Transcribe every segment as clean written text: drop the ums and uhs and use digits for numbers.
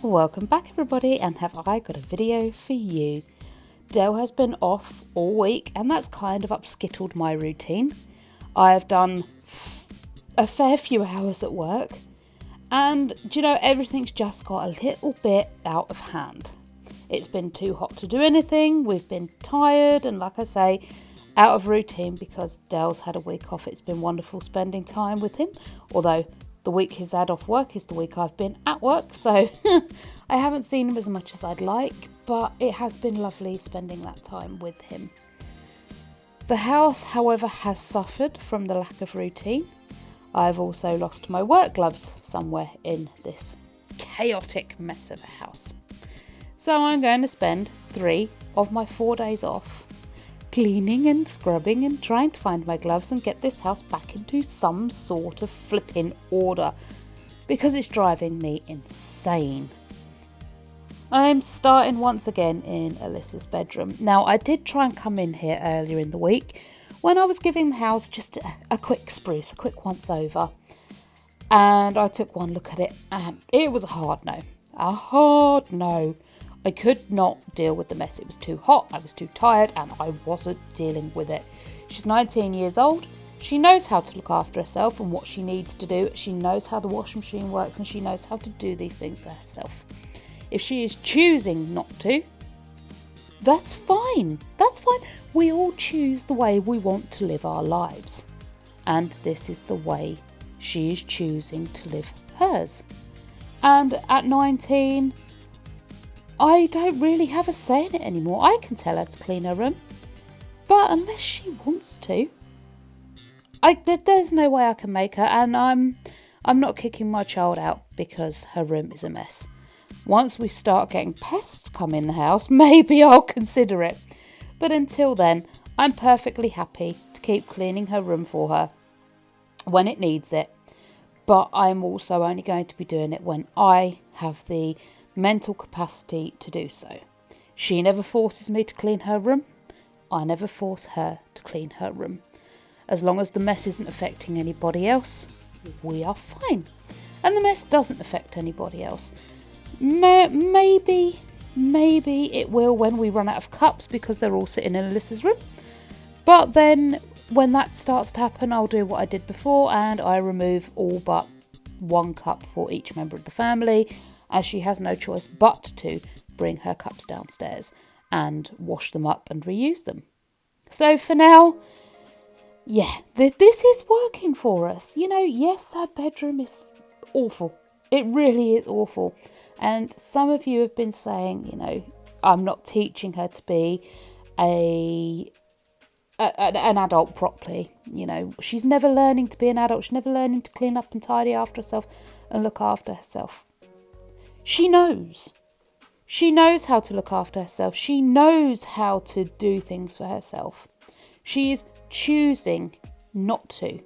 Welcome back everybody, and have I got a video for you. Dale has been off all week and that's kind of upskittled my routine. I have done a fair few hours at work and everything's just got a little bit out of hand. It's been too hot to do anything, we've been tired and like I say, out of routine because Dale's had a week off. It's been wonderful spending time with him, although the week he's had off work is the week I've been at work, so I haven't seen him as much as I'd like, but it has been lovely spending that time with him. The house, however, has suffered from the lack of routine. I've also lost my work gloves somewhere in this chaotic mess of a house. So I'm going to spend 3 of my 4 days off cleaning and scrubbing and trying to find my gloves and get this house back into some sort of flipping order because it's driving me insane. I'm starting once again in Alyssa's bedroom. Now I did try and come in here earlier in the week when I was giving the house just a quick spruce, a quick once over, and I took one look at it and it was a hard no. I could not deal with the mess. It was too hot, I was too tired, and I wasn't dealing with it. She's 19 years old. She knows how to look after herself and what she needs to do. She knows how the washing machine works and she knows how to do these things for herself. If she is choosing not to, that's fine. That's fine. We all choose the way we want to live our lives. And this is the way she is choosing to live hers. And at 19... I don't really have a say in it anymore. I can tell her to clean her room, but unless she wants to, there's no way I can make her, and I'm not kicking my child out because her room is a mess. Once we start getting pests come in the house, maybe I'll consider it. But until then, I'm perfectly happy to keep cleaning her room for her when it needs it. But I'm also only going to be doing it when I have the mental capacity to do so. She never forces me to clean her room. I never force her to clean her room. As long as the mess isn't affecting anybody else, we are fine. And the mess doesn't affect anybody else. Maybe it will when we run out of cups because they're all sitting in Alyssa's room. But then when that starts to happen, I'll do what I did before and I remove all but 1 cup for each member of the family, as she has no choice but to bring her cups downstairs and wash them up and reuse them. So for now, yeah, this is working for us. Yes, her bedroom is awful. It really is awful. And some of you have been saying, I'm not teaching her to be an adult properly. She's never learning to be an adult. She's never learning to clean up and tidy after herself and look after herself. She knows. She knows how to look after herself. She knows how to do things for herself. She is choosing not to.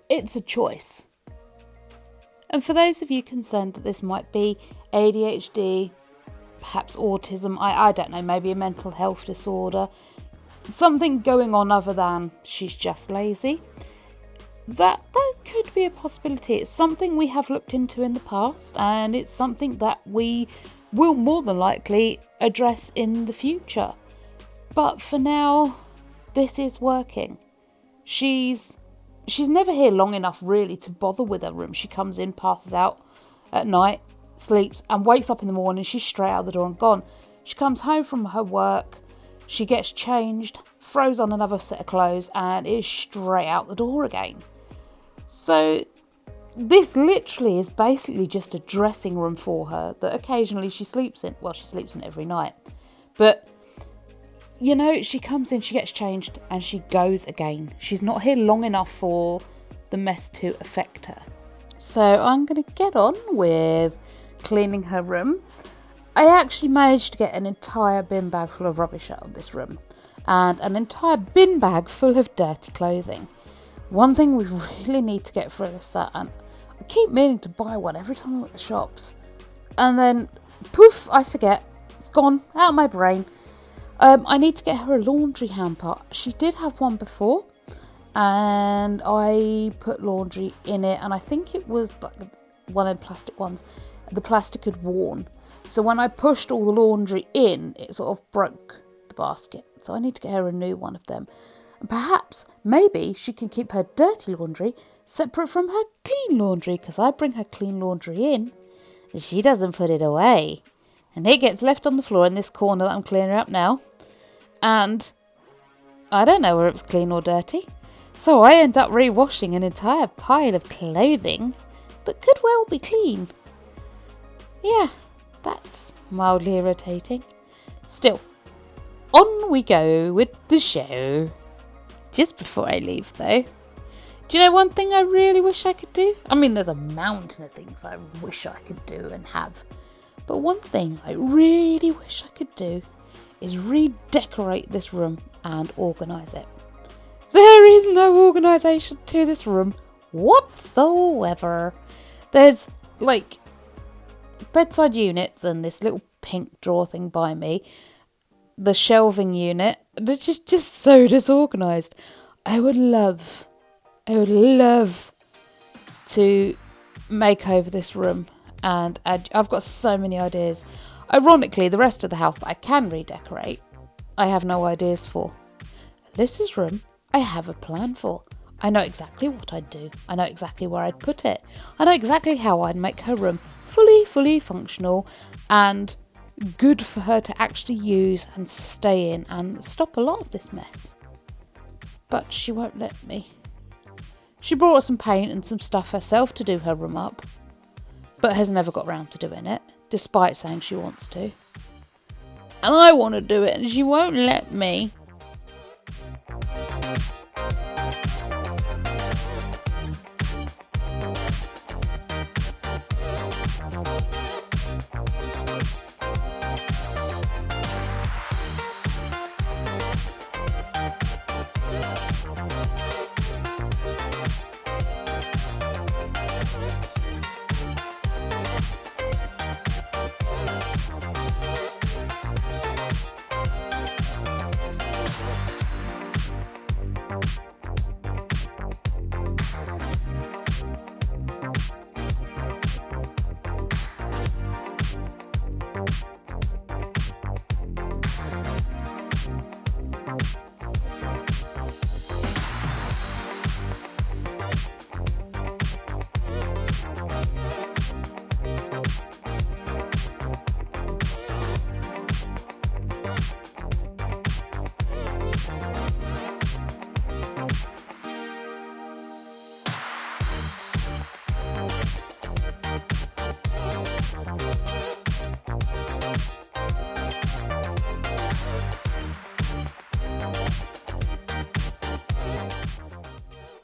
It's a choice. And for those of you concerned that this might be ADHD, perhaps autism, I don't know, maybe a mental health disorder, something going on other than she's just lazy, that could be a possibility. It's something we have looked into in the past, and it's something that we will more than likely address in the future. But for now, this is working. She's never here long enough really to bother with her room. She comes in, passes out at night, sleeps, and wakes up in the morning. She's straight out the door and gone. She comes home from her work, she gets changed, throws on another set of clothes, and is straight out the door again. So this literally is basically just a dressing room for her that occasionally she sleeps in. Well, she sleeps in every night. But, she comes in, she gets changed, and she goes again. She's not here long enough for the mess to affect her. So I'm going to get on with cleaning her room. I actually managed to get an entire bin bag full of rubbish out of this room. And an entire bin bag full of dirty clothing. One thing we really need to get for Alyssa, and I keep meaning to buy one every time I'm at the shops, and then poof, I forget. It's gone out of my brain. I need to get her a laundry hamper. She did have one before, and I put laundry in it, and I think it was like one of the plastic ones. the plastic had worn. So when I pushed all the laundry in, it sort of broke the basket. So I need to get her a new one of them. And perhaps, maybe she can keep her dirty laundry separate from her clean laundry, because I bring her clean laundry in and she doesn't put it away. And it gets left on the floor in this corner that I'm cleaning up now. And I don't know whether it's clean or dirty. So I end up re-washing an entire pile of clothing that could well be clean. Yeah, that's mildly irritating. Still, on we go with the show. Just before I leave though, do you know one thing I really wish I could do? I mean, there's a mountain of things I wish I could do and have. But one thing I really wish I could do is redecorate this room and organise it. There is no organisation to this room whatsoever. There's like bedside units and this little pink drawer thing by me. The shelving unit, they're just so disorganised. I would love to make over this room, and I've got so many ideas. Ironically, the rest of the house that I can redecorate, I have no ideas for. Alyssa's room, I have a plan for. I know exactly what I'd do. I know exactly where I'd put it. I know exactly how I'd make her room fully functional and good for her to actually use and stay in and stop a lot of this mess. But she won't let me. She brought some paint and some stuff herself to do her room up, but has never got round to doing it, despite saying she wants to. And I want to do it and she won't let me.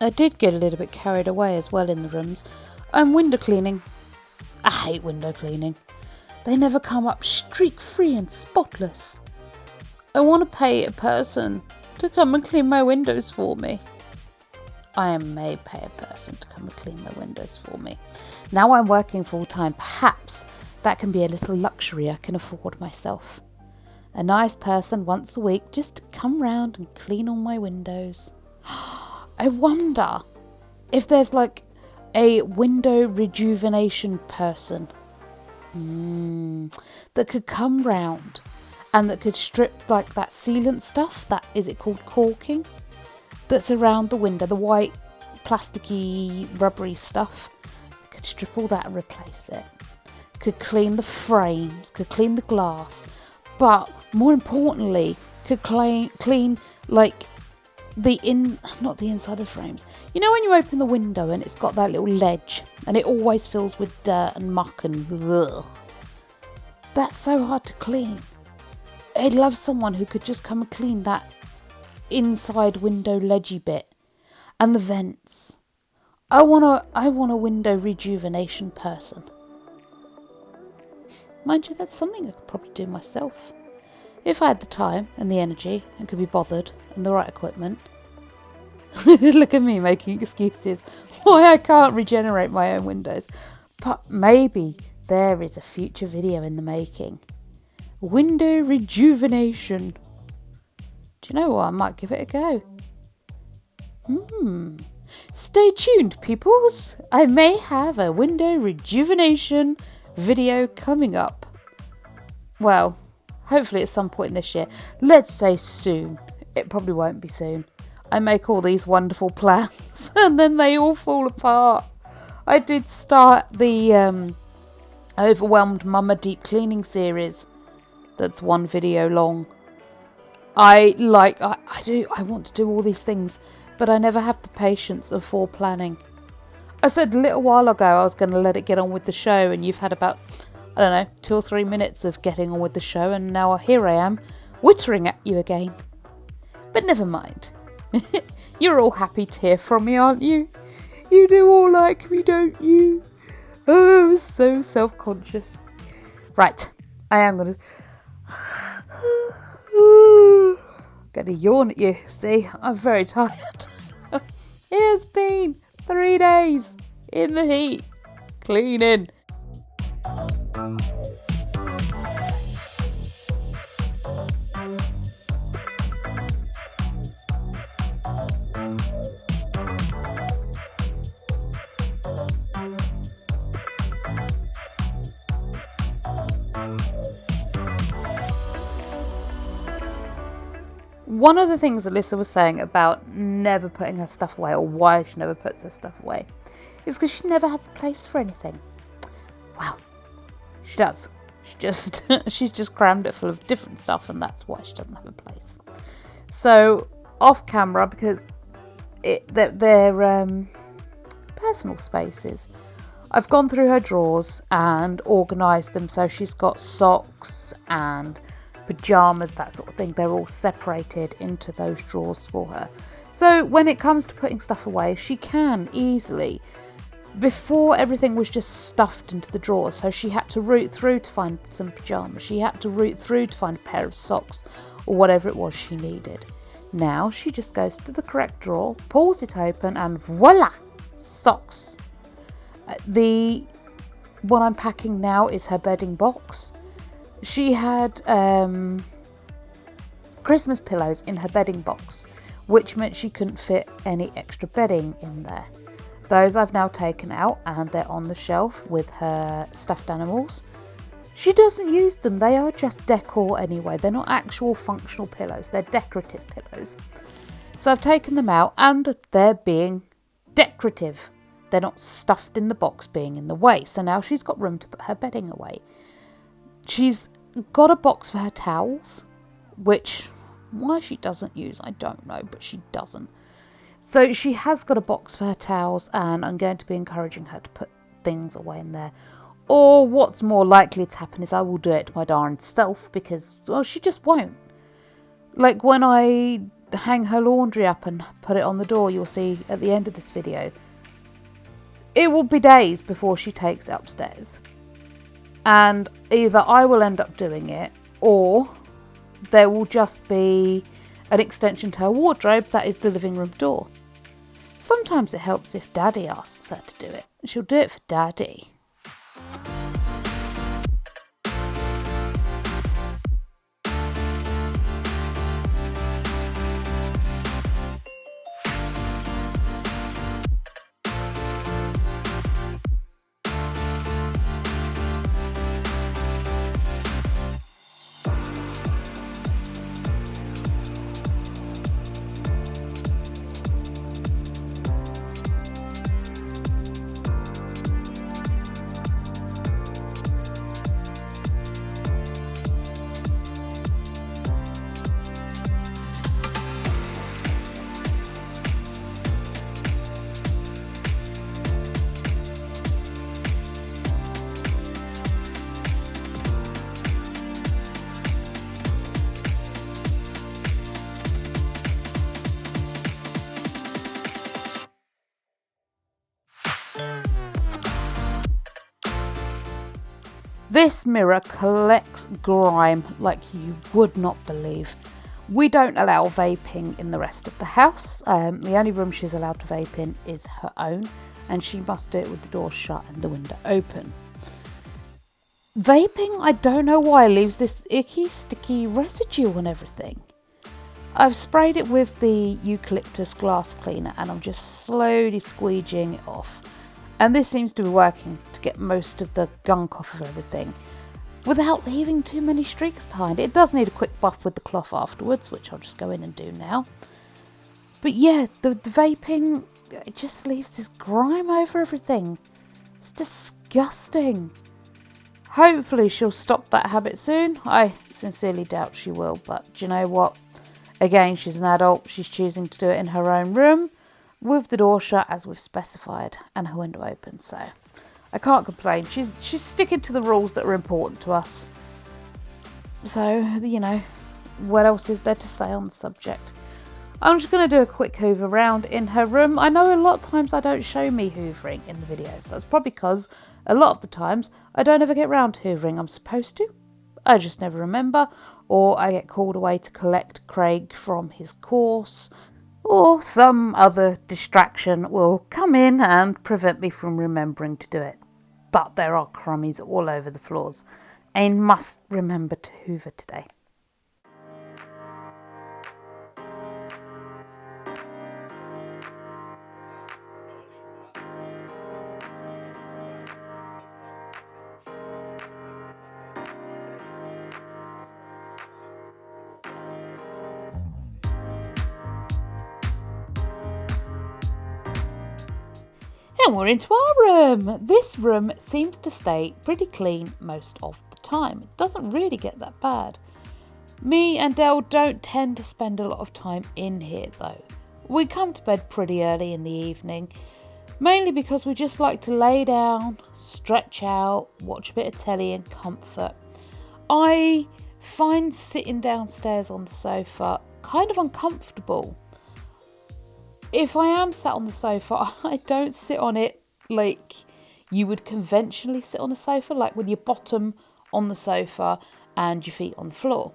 I did get a little bit carried away as well in the rooms. Window cleaning. I hate window cleaning. They never come up streak-free and spotless. I want to pay a person to come and clean my windows for me. I may pay a person to come and clean my windows for me. Now I'm working full-time, perhaps that can be a little luxury I can afford myself. A nice person once a week just to come round and clean all my windows. I wonder if there's like a window rejuvenation person that could come round and that could strip like that sealant stuff, that is it called caulking, that's around the window, the white plasticky rubbery stuff. Could strip all that and replace it. Could clean the frames, could clean the glass, but more importantly could clean like not the inside of frames. You know when you open the window and it's got that little ledge and it always fills with dirt and muck and ugh. That's so hard to clean. I'd love someone who could just come and clean that inside window ledgy bit and the vents. I want a window rejuvenation person. Mind you, that's something I could probably do myself. If I had the time and the energy and could be bothered and the right equipment. Look at me making excuses why I can't regenerate my own windows. But maybe there is a future video in the making. Window rejuvenation. Do you know what? I might give it a go. Stay tuned, peoples. I may have a window rejuvenation video coming up. Well, hopefully at some point this year. Let's say soon. It probably won't be soon. I make all these wonderful plans and then they all fall apart. I did start the Overwhelmed Mama Deep Cleaning series. That's one video long. I want to do all these things, but I never have the patience of planning. I said a little while ago I was going to let it get on with the show, and you've had about, 2 or 3 minutes of getting on with the show, and now here I am, wittering at you again. But never mind. You're all happy to hear from me, aren't you? You do all like me, don't you? Oh, I'm so self-conscious. Right, I am going to yawn at you. See, I'm very tired. It has been 3 days in the heat, cleaning. One of the things Alyssa was saying about never putting her stuff away, or why she never puts her stuff away, is because she never has a place for anything. Well, she does. She's just crammed it full of different stuff, and that's why she doesn't have a place. So off camera, because they're personal spaces, I've gone through her drawers and organised them so she's got socks and pyjamas, that sort of thing. They're all separated into those drawers for her. So when it comes to putting stuff away, she can easily. Before, everything was just stuffed into the drawers, so she had to root through to find some pyjamas. She had to root through to find a pair of socks or whatever it was she needed. Now she just goes to the correct drawer, pulls it open, and voila, socks. The one I'm packing now is her bedding box. She had Christmas pillows in her bedding box, which meant she couldn't fit any extra bedding in there. Those I've now taken out and they're on the shelf with her stuffed animals. She doesn't use them. They are just decor anyway. They're not actual functional pillows. They're decorative pillows. So I've taken them out and they're being decorative. They're not stuffed in the box being in the way. So now she's got room to put her bedding away. She's got a box for her towels, which why she doesn't use, I don't know, but she doesn't. So she has got a box for her towels, and I'm going to be encouraging her to put things away in there. Or what's more likely to happen is I will do it my darn self, because, well, she just won't. Like when I hang her laundry up and put it on the door, you'll see at the end of this video, it will be days before she takes it upstairs. And either I will end up doing it, or there will just be an extension to her wardrobe that is the living room door. Sometimes it helps if Daddy asks her to do it. She'll do it for Daddy. This mirror collects grime like you would not believe. We don't allow vaping in the rest of the house. The only room she's allowed to vape in is her own, and she must do it with the door shut and the window open. Vaping, I don't know why, leaves this icky, sticky residue on everything. I've sprayed it with the eucalyptus glass cleaner and I'm just slowly squeegeeing it off. And this seems to be working to get most of the gunk off of everything without leaving too many streaks behind. It does need a quick buff with the cloth afterwards, which I'll just go in and do now. But yeah, the vaping, it just leaves this grime over everything. It's disgusting. Hopefully she'll stop that habit soon. I sincerely doubt she will, but do you know what? Again, she's an adult. She's choosing to do it in her own room with the door shut as we've specified and her window open. So I can't complain. She's sticking to the rules that are important to us. So, you know, what else is there to say on the subject? I'm just going to do a quick hoover round in her room. I know a lot of times I don't show me hoovering in the videos. That's probably because a lot of the times I don't ever get round to hoovering. I'm supposed to. I just never remember. Or I get called away to collect Craig from his course. Or some other distraction will come in and prevent me from remembering to do it. But there are crummies all over the floors. I must remember to hoover today. And we're into our room. This room seems to stay pretty clean most of the time. It doesn't really get that bad. Me and Dell don't tend to spend a lot of time in here though. We come to bed pretty early in the evening, mainly because we just like to lay down, stretch out, watch a bit of telly and comfort. I find sitting downstairs on the sofa kind of uncomfortable. If I am sat on the sofa, I don't sit on it like you would conventionally sit on a sofa, like with your bottom on the sofa and your feet on the floor.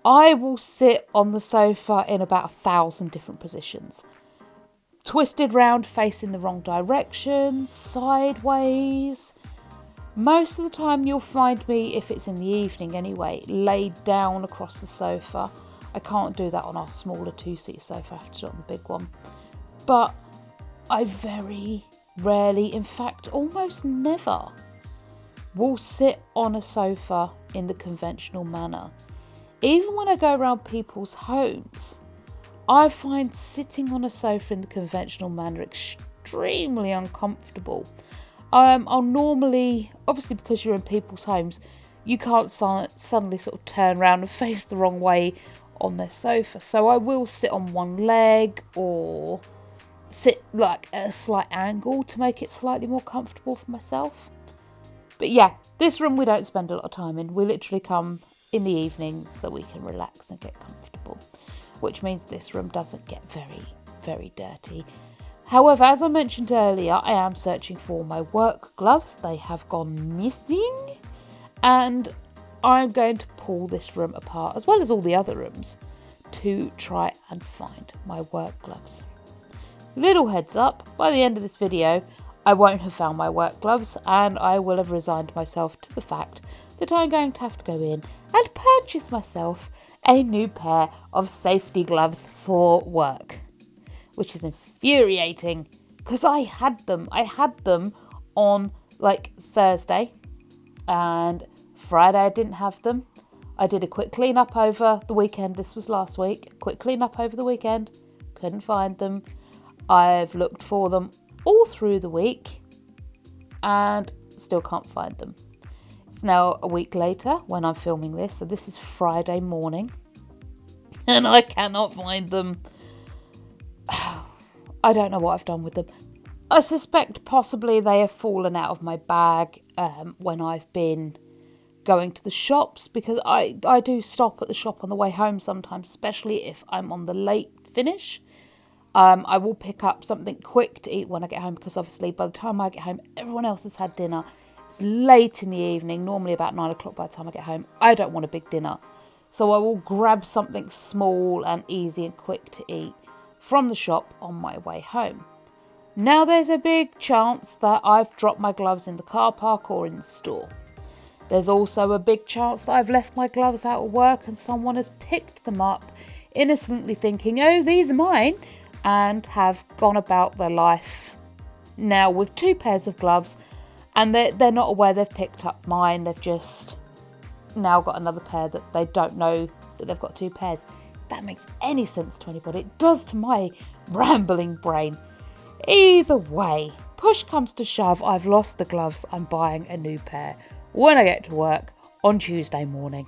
I will sit on the sofa in about 1,000 different positions. Twisted round, facing the wrong direction, sideways. Most of the time you'll find me, if it's in the evening anyway, laid down across the sofa. I can't do that on our smaller 2-seater sofa, I have to do it on the big one. But I very rarely, in fact almost never, will sit on a sofa in the conventional manner. Even when I go around people's homes, I find sitting on a sofa in the conventional manner extremely uncomfortable. I'll normally, obviously because you're in people's homes, you can't suddenly sort of turn around and face the wrong way on their sofa. So I will sit on one leg or sit like at a slight angle to make it slightly more comfortable for myself. But yeah, this room we don't spend a lot of time in. We literally come in the evenings so we can relax and get comfortable, which means this room doesn't get very, very dirty. However, as I mentioned earlier, I am searching for my work gloves. They have gone missing, and I'm going to pull this room apart, as well as all the other rooms, to try and find my work gloves. Little heads up, by the end of this video, I won't have found my work gloves, and I will have resigned myself to the fact that I'm going to have to go in and purchase myself a new pair of safety gloves for work, which is infuriating because I had them on like Thursday, and Friday I didn't have them. I did a quick clean up over the weekend. This was last week. Quick clean up over the weekend. Couldn't find them. I've looked for them all through the week and still can't find them. It's now a week later when I'm filming this. So this is Friday morning and I cannot find them. I don't know what I've done with them. I suspect possibly they have fallen out of my bag when I've been going to the shops, because I do stop at the shop on the way home sometimes, especially if I'm on the late finish. I will pick up something quick to eat when I get home, because obviously by the time I get home, everyone else has had dinner. It's late in the evening, normally about 9 o'clock by the time I get home. I don't want a big dinner. So I will grab something small and easy and quick to eat from the shop on my way home. Now there's a big chance that I've dropped my gloves in the car park or in the store. There's also a big chance that I've left my gloves out at work and someone has picked them up, innocently thinking, oh, these are mine, and have gone about their life now with 2 pairs of gloves And they're not aware they've picked up mine. They've just now got another pair that they don't know that they've got 2 pairs. If that makes any sense to anybody. It does to my rambling brain. Either way, push comes to shove, I've lost the gloves. I'm buying a new pair when I get to work on Tuesday morning.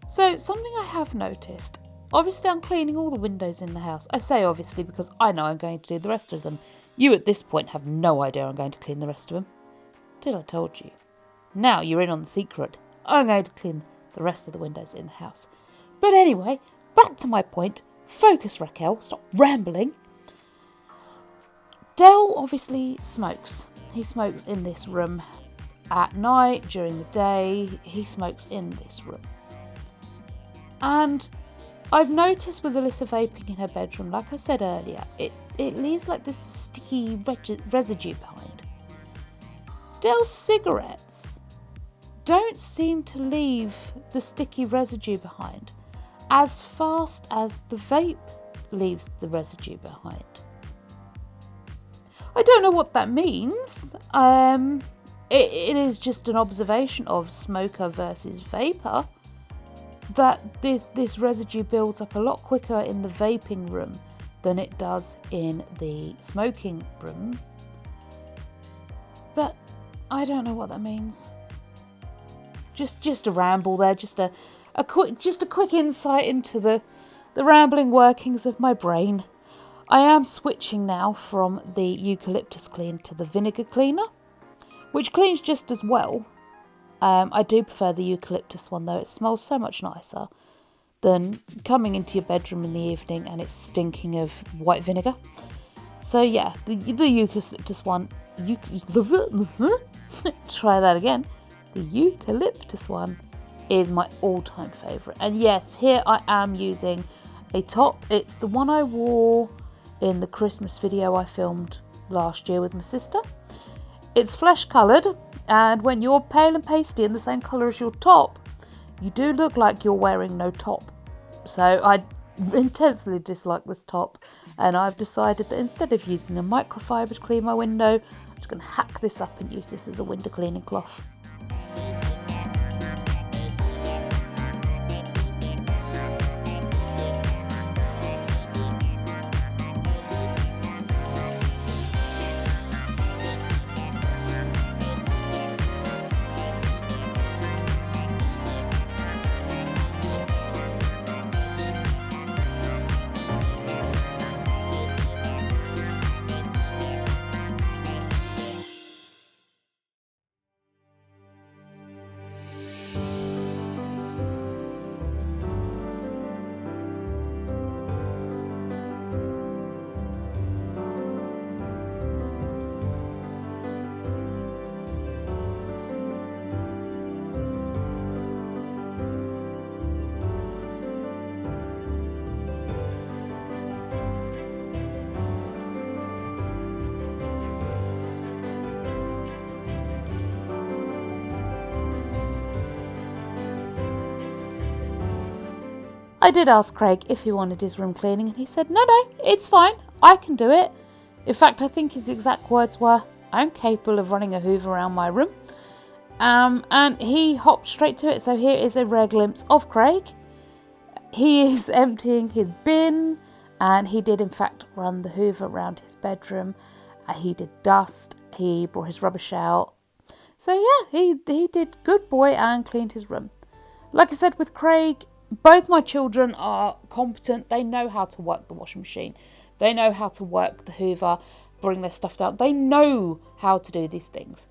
So, something I have noticed. Obviously, I'm cleaning all the windows in the house. I say obviously because I know I'm going to do the rest of them. You at this point have no idea I'm going to clean the rest of them. Till I told you. Now you're in on the secret. I'm going to clean the rest of the windows in the house. But anyway, back to my point. Focus, Raquel. Stop rambling. Dell obviously smokes. He smokes in this room at night, during the day. He smokes in this room. And I've noticed with Alyssa vaping in her bedroom, like I said earlier, it leaves like this sticky residue behind. Dell's cigarettes don't seem to leave the sticky residue behind as fast as the vape leaves the residue behind. I don't know what that means. It is just an observation of smoker versus vapor, that this residue builds up a lot quicker in the vaping room than it does in the smoking room. But I don't know what that means. Just a ramble there, just a just a quick insight into the rambling workings of my brain. I am switching now from the eucalyptus clean to the vinegar cleaner, which cleans just as well. I do prefer the eucalyptus one though. It smells so much nicer than coming into your bedroom in the evening and it's stinking of white vinegar. So yeah, the eucalyptus one, try that again. The eucalyptus one is my all-time favourite. And yes, here I am using a top. It's the one I wore in the Christmas video I filmed last year with my sister. It's flesh coloured, and when you're pale and pasty and the same colour as your top, you do look like you're wearing no top. So I intensely dislike this top, and I've decided that instead of using a microfiber to clean my window, I'm just going to hack this up and use this as a window cleaning cloth. I did ask Craig if he wanted his room cleaning, and he said, no, it's fine, I can do it. In fact, I think his exact words were, I'm capable of running a hoover around my room. And he hopped straight to it, so here is a rare glimpse of Craig. He is emptying his bin, and he did in fact run the hoover around his bedroom. He did dust, he brought his rubbish out. So yeah, he did good boy and cleaned his room. Like I said with Craig, both my children are competent. They know how to work the washing machine. They know how to work the hoover, bring their stuff down. They know how to do these things.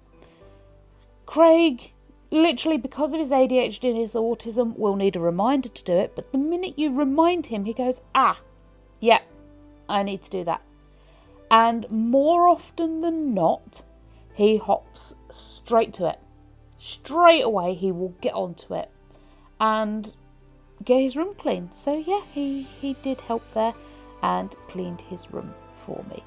Craig, literally because of his ADHD and his autism, will need a reminder to do it. But the minute you remind him, he goes, yeah, I need to do that. And more often than not, he hops straight to it. Straight away, he will get onto it and get his room clean. So yeah, he did help there and cleaned his room for me.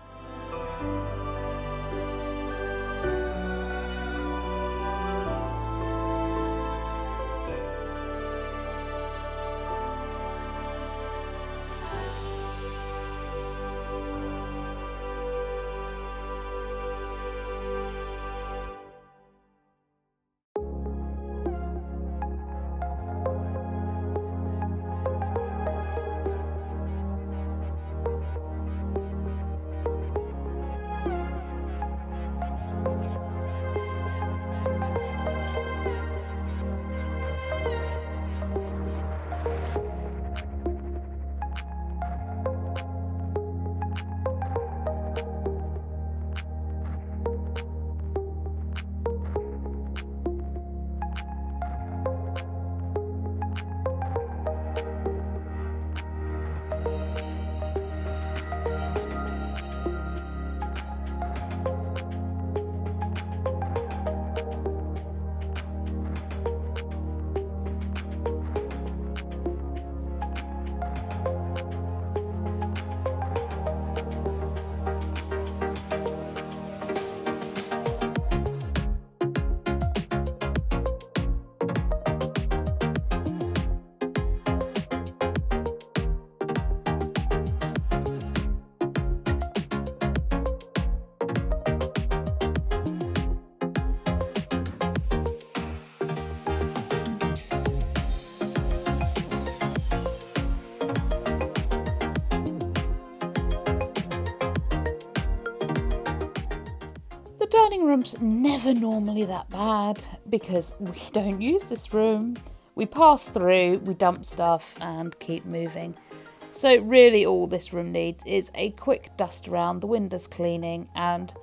Dining room's never normally that bad because we don't use this room. We pass through, we dump stuff and keep moving. So really all this room needs is a quick dust around, the windows cleaning, and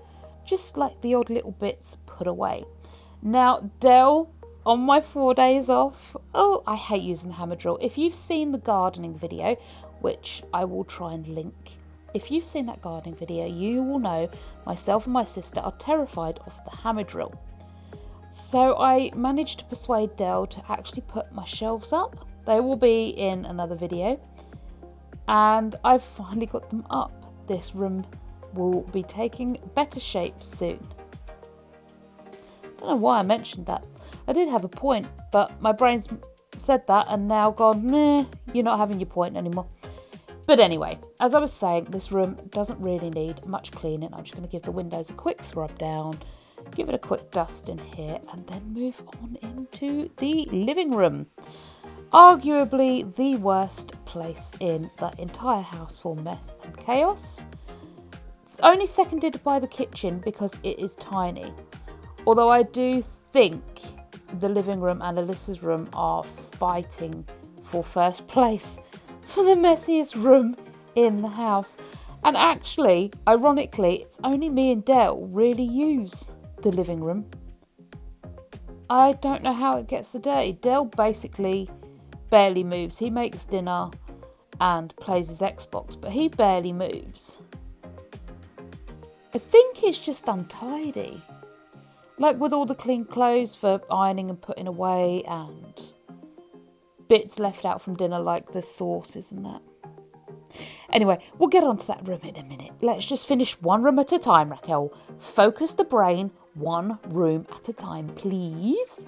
just like the odd little bits put away. Now, Dell, on my 4 days off, oh, I hate using the hammer drill. If you've seen the gardening video, which I will try and link, if you've seen that gardening video, you will know myself and my sister are terrified of the hammer drill. So I managed to persuade Dell to actually put my shelves up. They will be in another video. And I've finally got them up. This room will be taking better shape soon. I don't know why I mentioned that. I did have a point, but my brain's said that and now gone, meh, you're not having your point anymore. But anyway, as I was saying, this room doesn't really need much cleaning. I'm just going to give the windows a quick scrub down, give it a quick dust in here, and then move on into the living room. Arguably the worst place in the entire house for mess and chaos. It's only seconded by the kitchen because it is tiny. Although I do think the living room and Alyssa's room are fighting for first place for the messiest room in the house. And actually, ironically, it's only me and Dell really use the living room. I don't know how it gets so dirty. Dell basically barely moves. He makes dinner and plays his Xbox, but he barely moves. I think it's just untidy. Like with all the clean clothes for ironing and putting away and bits left out from dinner like the sauces and that. Anyway, we'll get onto that room in a minute. Let's just finish one room at a time, Raquel. Focus the brain one room at a time, please.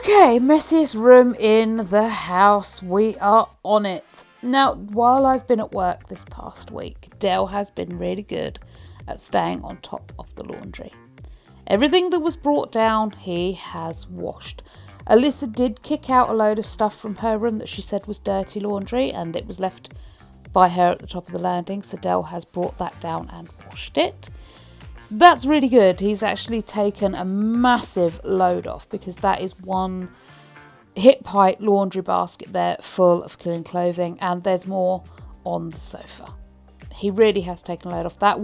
Okay, messiest room in the house. We are on it. Now, while I've been at work this past week, Dale has been really good at staying on top of the laundry. Everything that was brought down, he has washed. Alyssa did kick out a load of stuff from her room that she said was dirty laundry, and it was left by her at the top of the landing, so Dale has brought that down and washed it. So that's really good. He's actually taken a massive load off because that is one hip height laundry basket there full of clean clothing, and there's more on the sofa. He really has taken a load off. That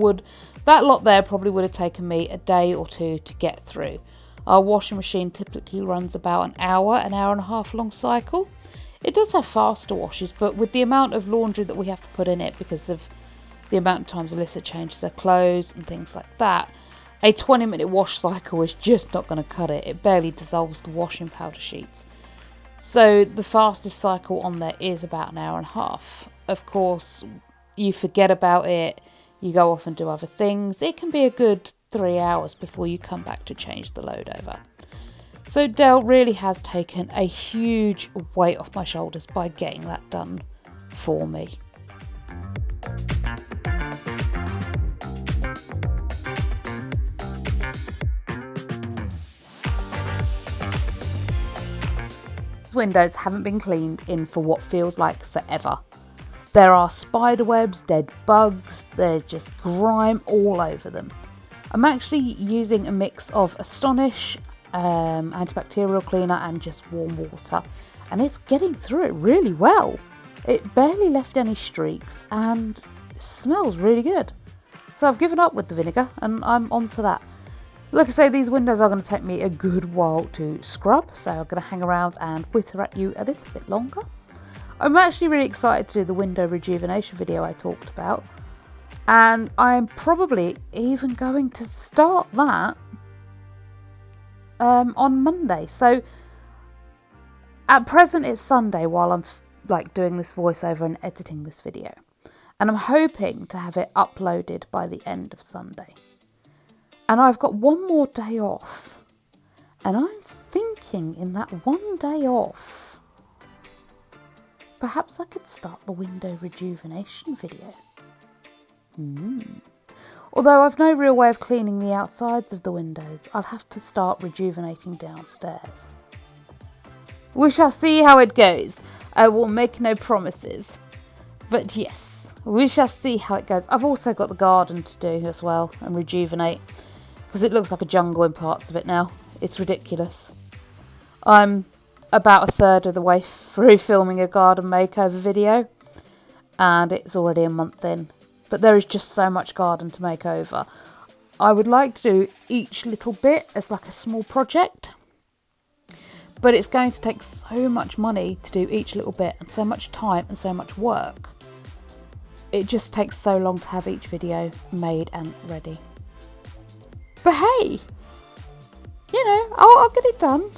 lot there probably would have taken me a day or two to get through. Our washing machine typically runs about an hour and a half long cycle. It does have faster washes, but with the amount of laundry that we have to put in it because of the amount of times Alyssa changes her clothes and things like that, a 20-minute wash cycle is just not going to cut it. It barely dissolves the washing powder sheets. So the fastest cycle on there is about an hour and a half. Of course, you forget about it, you go off and do other things. It can be a good 3 hours before you come back to change the load over. So Dale really has taken a huge weight off my shoulders by getting that done for me. windows haven't been cleaned in for what feels like forever. There are spider webs, dead bugs, there's just grime all over them. I'm actually using a mix of Astonish, antibacterial cleaner and just warm water, and it's getting through it really well. It barely left any streaks and it smells really good. So I've given up with the vinegar and I'm on to that. Like I say, these windows are going to take me a good while to scrub, so I'm going to hang around and witter at you a little bit longer. I'm actually really excited to do the window rejuvenation video I talked about, and I'm probably even going to start that on Monday. So at present it's Sunday while I'm doing this voiceover and editing this video, and I'm hoping to have it uploaded by the end of Sunday. And I've got one more day off, and I'm thinking in that one day off, perhaps I could start the window rejuvenation video. Although I've no real way of cleaning the outsides of the windows, I'll have to start rejuvenating downstairs. We shall see how it goes. I will make no promises. But yes, we shall see how it goes. I've also got the garden to do as well and rejuvenate, because it looks like a jungle in parts of it now. It's ridiculous. I'm about a third of the way through filming a garden makeover video, and it's already a month in. But there is just so much garden to make over. I would like to do each little bit as like a small project, but it's going to take so much money to do each little bit, and so much time and so much work. It just takes so long to have each video made and ready. But hey, I'll get it done.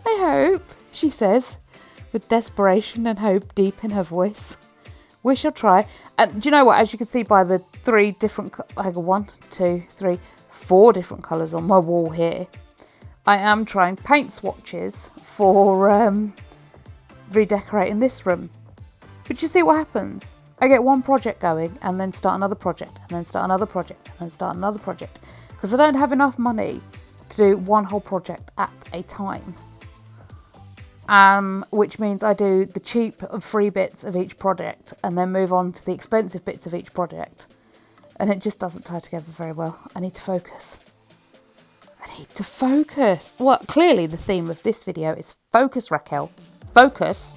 I hope, she says, with desperation and hope deep in her voice. We shall try. And do you know what? As you can see by the 4 different colours on my wall here, I am trying paint swatches for redecorating this room. But you see what happens? I get one project going and then start another project and then start another project and then start another project, because I don't have enough money to do one whole project at a time. Which means I do the cheap and free bits of each project and then move on to the expensive bits of each project. And it just doesn't tie together very well. I need to focus. Well, clearly the theme of this video is focus, Raquel. Focus.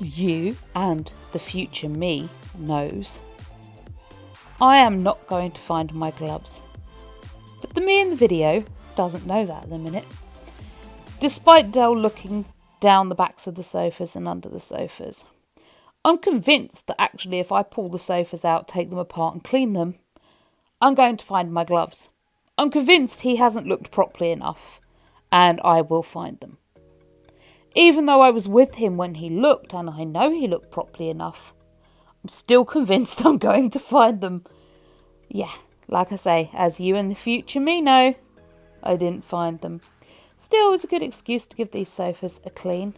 You and the future me knows, I am not going to find my gloves. But the me in the video doesn't know that at the minute. Despite Dell looking down the backs of the sofas and under the sofas, I'm convinced that actually if I pull the sofas out, take them apart and clean them, I'm going to find my gloves. I'm convinced he hasn't looked properly enough, and I will find them. Even though I was with him when he looked, and I know he looked properly enough, I'm still convinced I'm going to find them. Yeah, like I say, as you and the future me know, I didn't find them. Still, it was a good excuse to give these sofas a clean.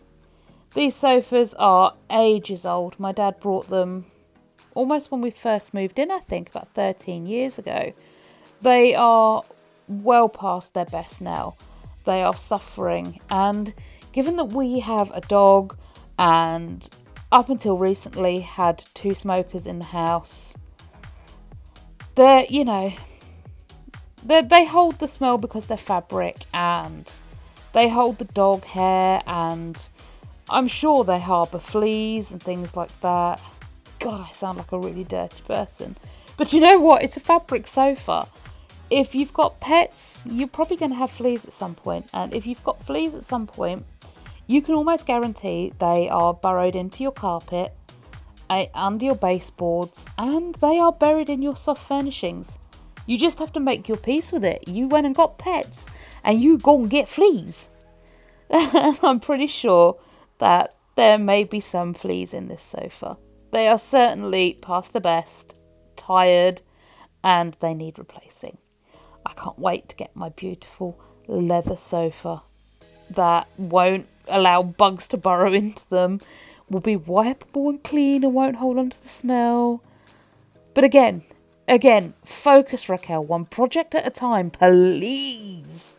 These sofas are ages old. My dad brought them almost when we first moved in, I think, about 13 years ago. They are well past their best now. They are suffering. And given that we have a dog and up until recently had 2 smokers in the house, they hold the smell because they're fabric, and they hold the dog hair, and I'm sure they harbour fleas and things like that. God, I sound like a really dirty person. But you know what? It's a fabric sofa. If you've got pets, you're probably going to have fleas at some point. And if you've got fleas at some point, you can almost guarantee they are burrowed into your carpet, under your baseboards, and they are buried in your soft furnishings. You just have to make your peace with it. You went and got pets, and you go and get fleas. And I'm pretty sure that there may be some fleas in this sofa. They are certainly past the best, tired, and they need replacing. I can't wait to get my beautiful leather sofa that won't allow bugs to burrow into them, will be wipeable and clean and won't hold on to the smell. But again, focus, Raquel, one project at a time, please.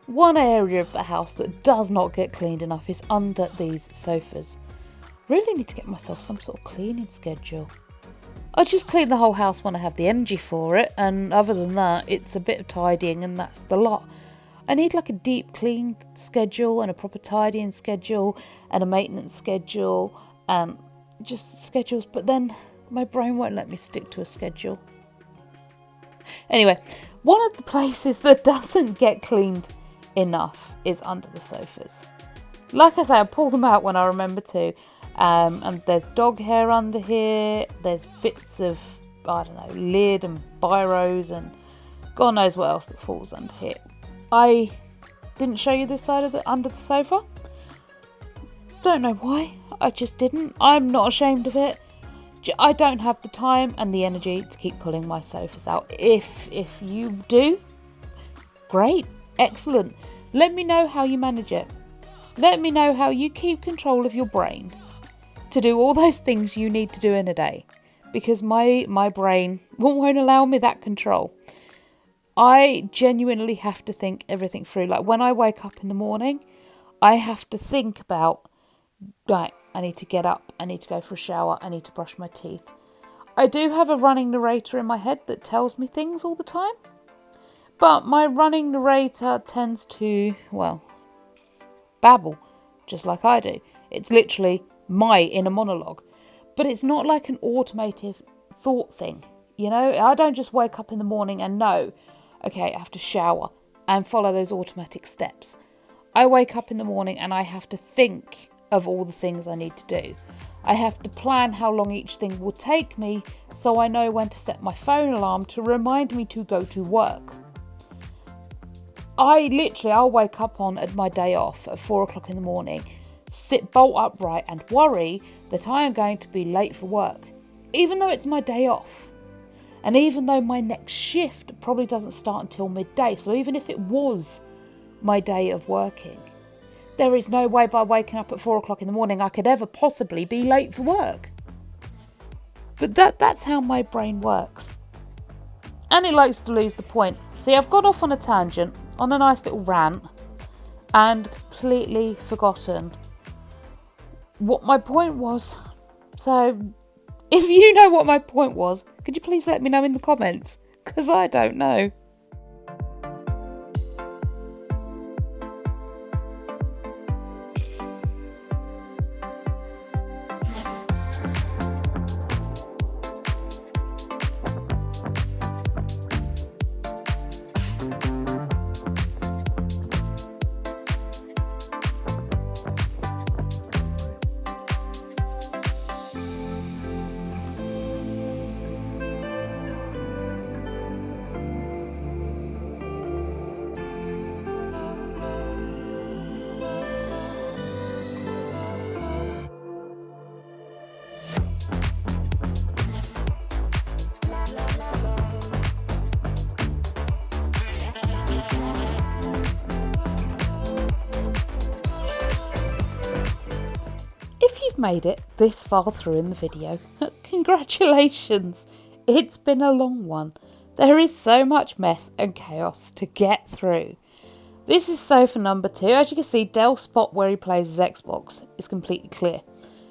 One area of the house that does not get cleaned enough is under these sofas. Really need to get myself some sort of cleaning schedule. I just clean the whole house when I have the energy for it, and other than that, it's a bit of tidying and that's the lot. I need like a deep clean schedule and a proper tidying schedule and a maintenance schedule and just schedules, but then my brain won't let me stick to a schedule. Anyway, one of the places that doesn't get cleaned enough is under the sofas. Like I say, I pull them out when I remember to, and there's dog hair under here, there's bits of, I don't know, lid and biros and God knows what else that falls under here. I didn't show you this side of under the sofa. Don't know why, I just didn't. I'm not ashamed of it. I don't have the time and the energy to keep pulling my sofas out. If you do, great. Excellent. Let me know how you manage it. Let me know how you keep control of your brain to do all those things you need to do in a day, because my brain won't allow me that control. I genuinely have to think everything through. Like when I wake up in the morning, I have to think about, right, I need to get up, I need to go for a shower, I need to brush my teeth. I do have a running narrator in my head that tells me things all the time, but my running narrator tends to, well, babble, just like I do. It's literally my inner monologue, but it's not like an automated thought thing. You know, I don't just wake up in the morning and know, okay, I have to shower and follow those automatic steps. I wake up in the morning and I have to think of all the things I need to do. I have to plan how long each thing will take me, so I know when to set my phone alarm to remind me to go to work. I'll wake up on my day off at 4 o'clock in the morning, sit bolt upright and worry that I am going to be late for work, even though it's my day off. And even though my next shift probably doesn't start until midday, so even if it was my day of working, there is no way by waking up at 4 o'clock in the morning I could ever possibly be late for work. But that's how my brain works. And it likes to lose the point. See, I've gone off on a tangent, on a nice little rant, and completely forgotten what my point was. So, if you know what my point was, could you please let me know in the comments? Because I don't know. Made it this far through in the video, congratulations. It's been a long one. There is so much mess and chaos to get through. This is sofa number 2. As you can see, Dell's spot where he plays his Xbox is completely clear.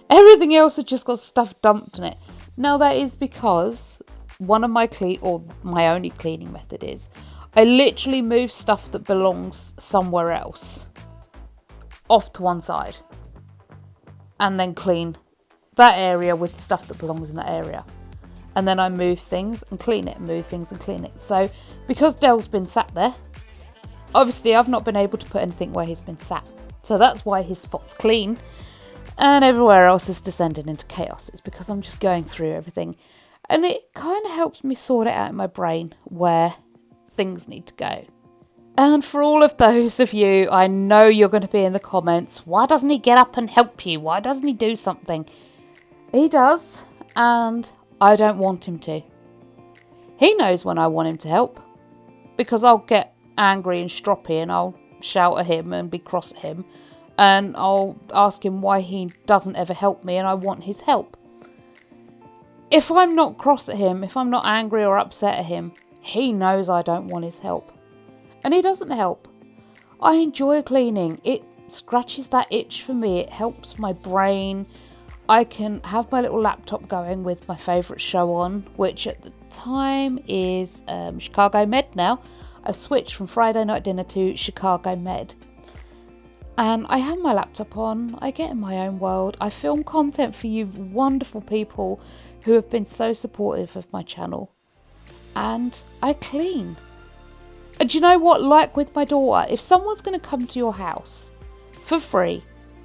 Everything else has just got stuff dumped in it. Now that is because one of my my only cleaning method is I literally move stuff that belongs somewhere else off to one side, and then clean that area with stuff that belongs in that area. And then I move things and clean it, move things and clean it. So because Dell's been sat there, obviously I've not been able to put anything where he's been sat. So that's why his spot's clean and everywhere else is descending into chaos. It's because I'm just going through everything. And it kind of helps me sort it out in my brain where things need to go. And for all of those of you, I know you're going to be in the comments, why doesn't he get up and help you? Why doesn't he do something? He does, and I don't want him to. He knows when I want him to help, because I'll get angry and stroppy and I'll shout at him and be cross at him, and I'll ask him why he doesn't ever help me and I want his help. If I'm not cross at him, if I'm not angry or upset at him, he knows I don't want his help. And he doesn't help. I enjoy cleaning. It scratches that itch for me. It helps my brain. I can have my little laptop going with my favourite show on, which at the time is Chicago Med now. I've switched from Friday Night Dinner to Chicago Med. And I have my laptop on. I get in my own world. I film content for you wonderful people who have been so supportive of my channel. And I clean. And do you know what? Like with my daughter, if someone's going to come to your house for free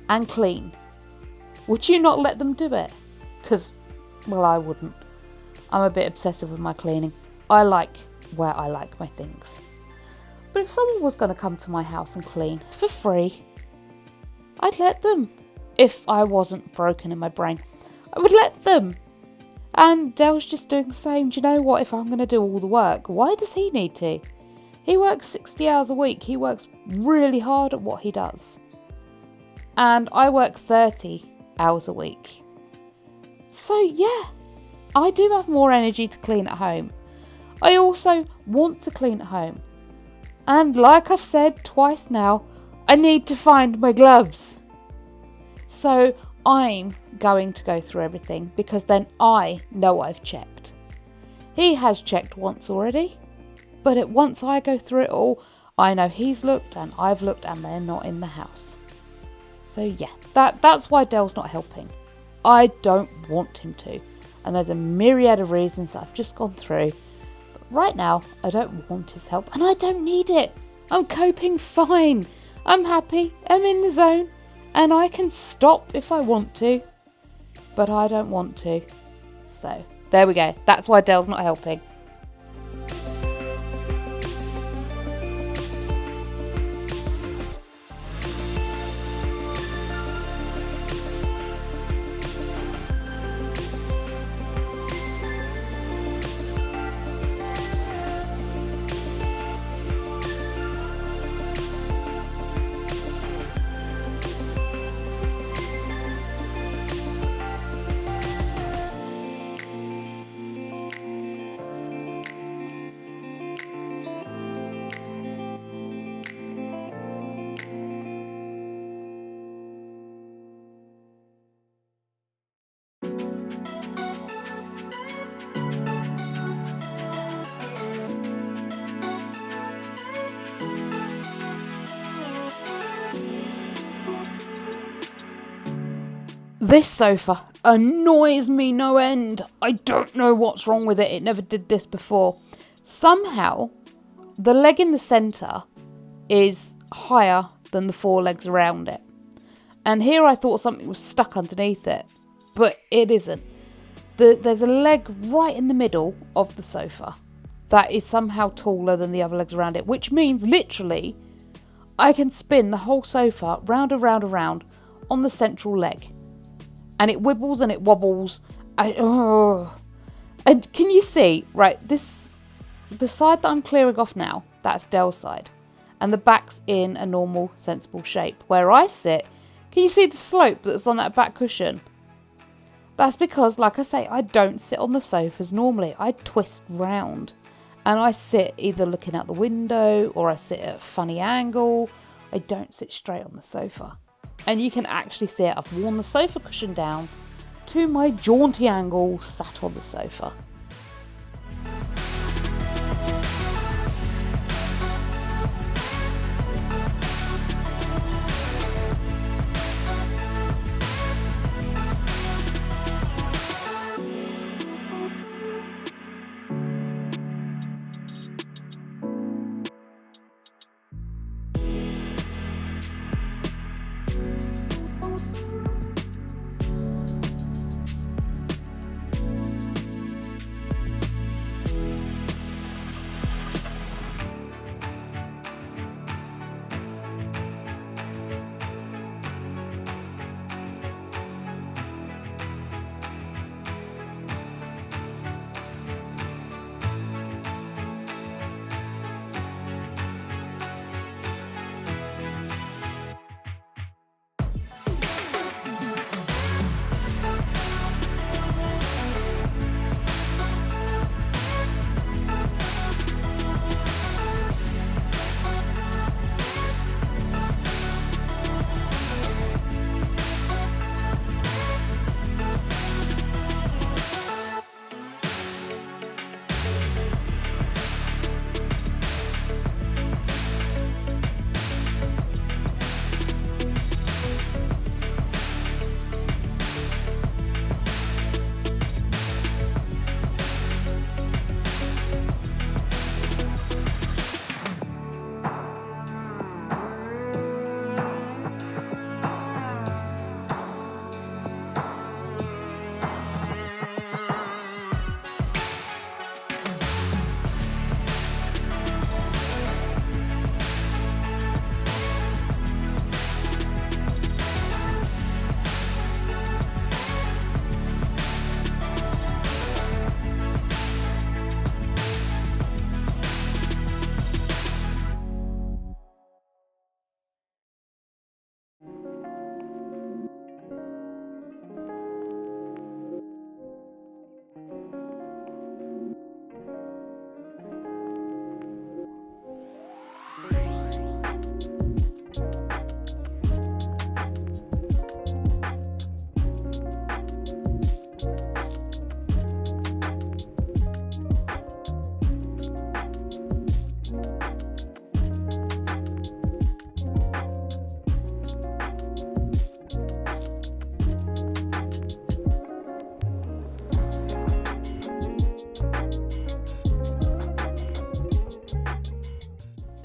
and clean, would you not let them do it? Because, well, I wouldn't. I'm a bit obsessive with my cleaning. I like where I like my things. But if someone was going to come to my house and clean for free, I'd let them. If I wasn't broken in my brain, I would let them. And Dell's just doing the same. Do you know what? If I'm going to do all the work, why does he need to? He works 60 hours a week. He works really hard at what he does. And I work 30 hours a week. So yeah, I do have more energy to clean at home. I also want to clean at home. And like I've said twice now, I need to find my gloves. So I'm going to go through everything because then I know I've checked. He has checked once already, but once I go through it all, I know he's looked and I've looked and they're not in the house. So yeah, that's why Dell's not helping. I don't want him to. And there's a myriad of reasons that I've just gone through. But right now, I don't want his help and I don't need it. I'm coping fine. I'm happy. I'm in the zone. And I can stop if I want to. But I don't want to. So, there we go. That's why Dell's not helping. This sofa annoys me no end. I don't know what's wrong with it. It never did this before. Somehow, the leg in the centre is higher than the four legs around it. And here I thought something was stuck underneath it, but it isn't. There's a leg right in the middle of the sofa that is somehow taller than the other legs around it, which means literally I can spin the whole sofa round and round and round on the central leg. And it wibbles and it wobbles. And can you see, right, the side that I'm clearing off now, that's Dell's side. And the back's in a normal, sensible shape. Where I sit, can you see the slope that's on that back cushion? That's because, like I say, I don't sit on the sofas normally. I twist round. And I sit either looking out the window or I sit at a funny angle. I don't sit straight on the sofa. And you can actually see it. I've worn the sofa cushion down to my jaunty angle sat on the sofa.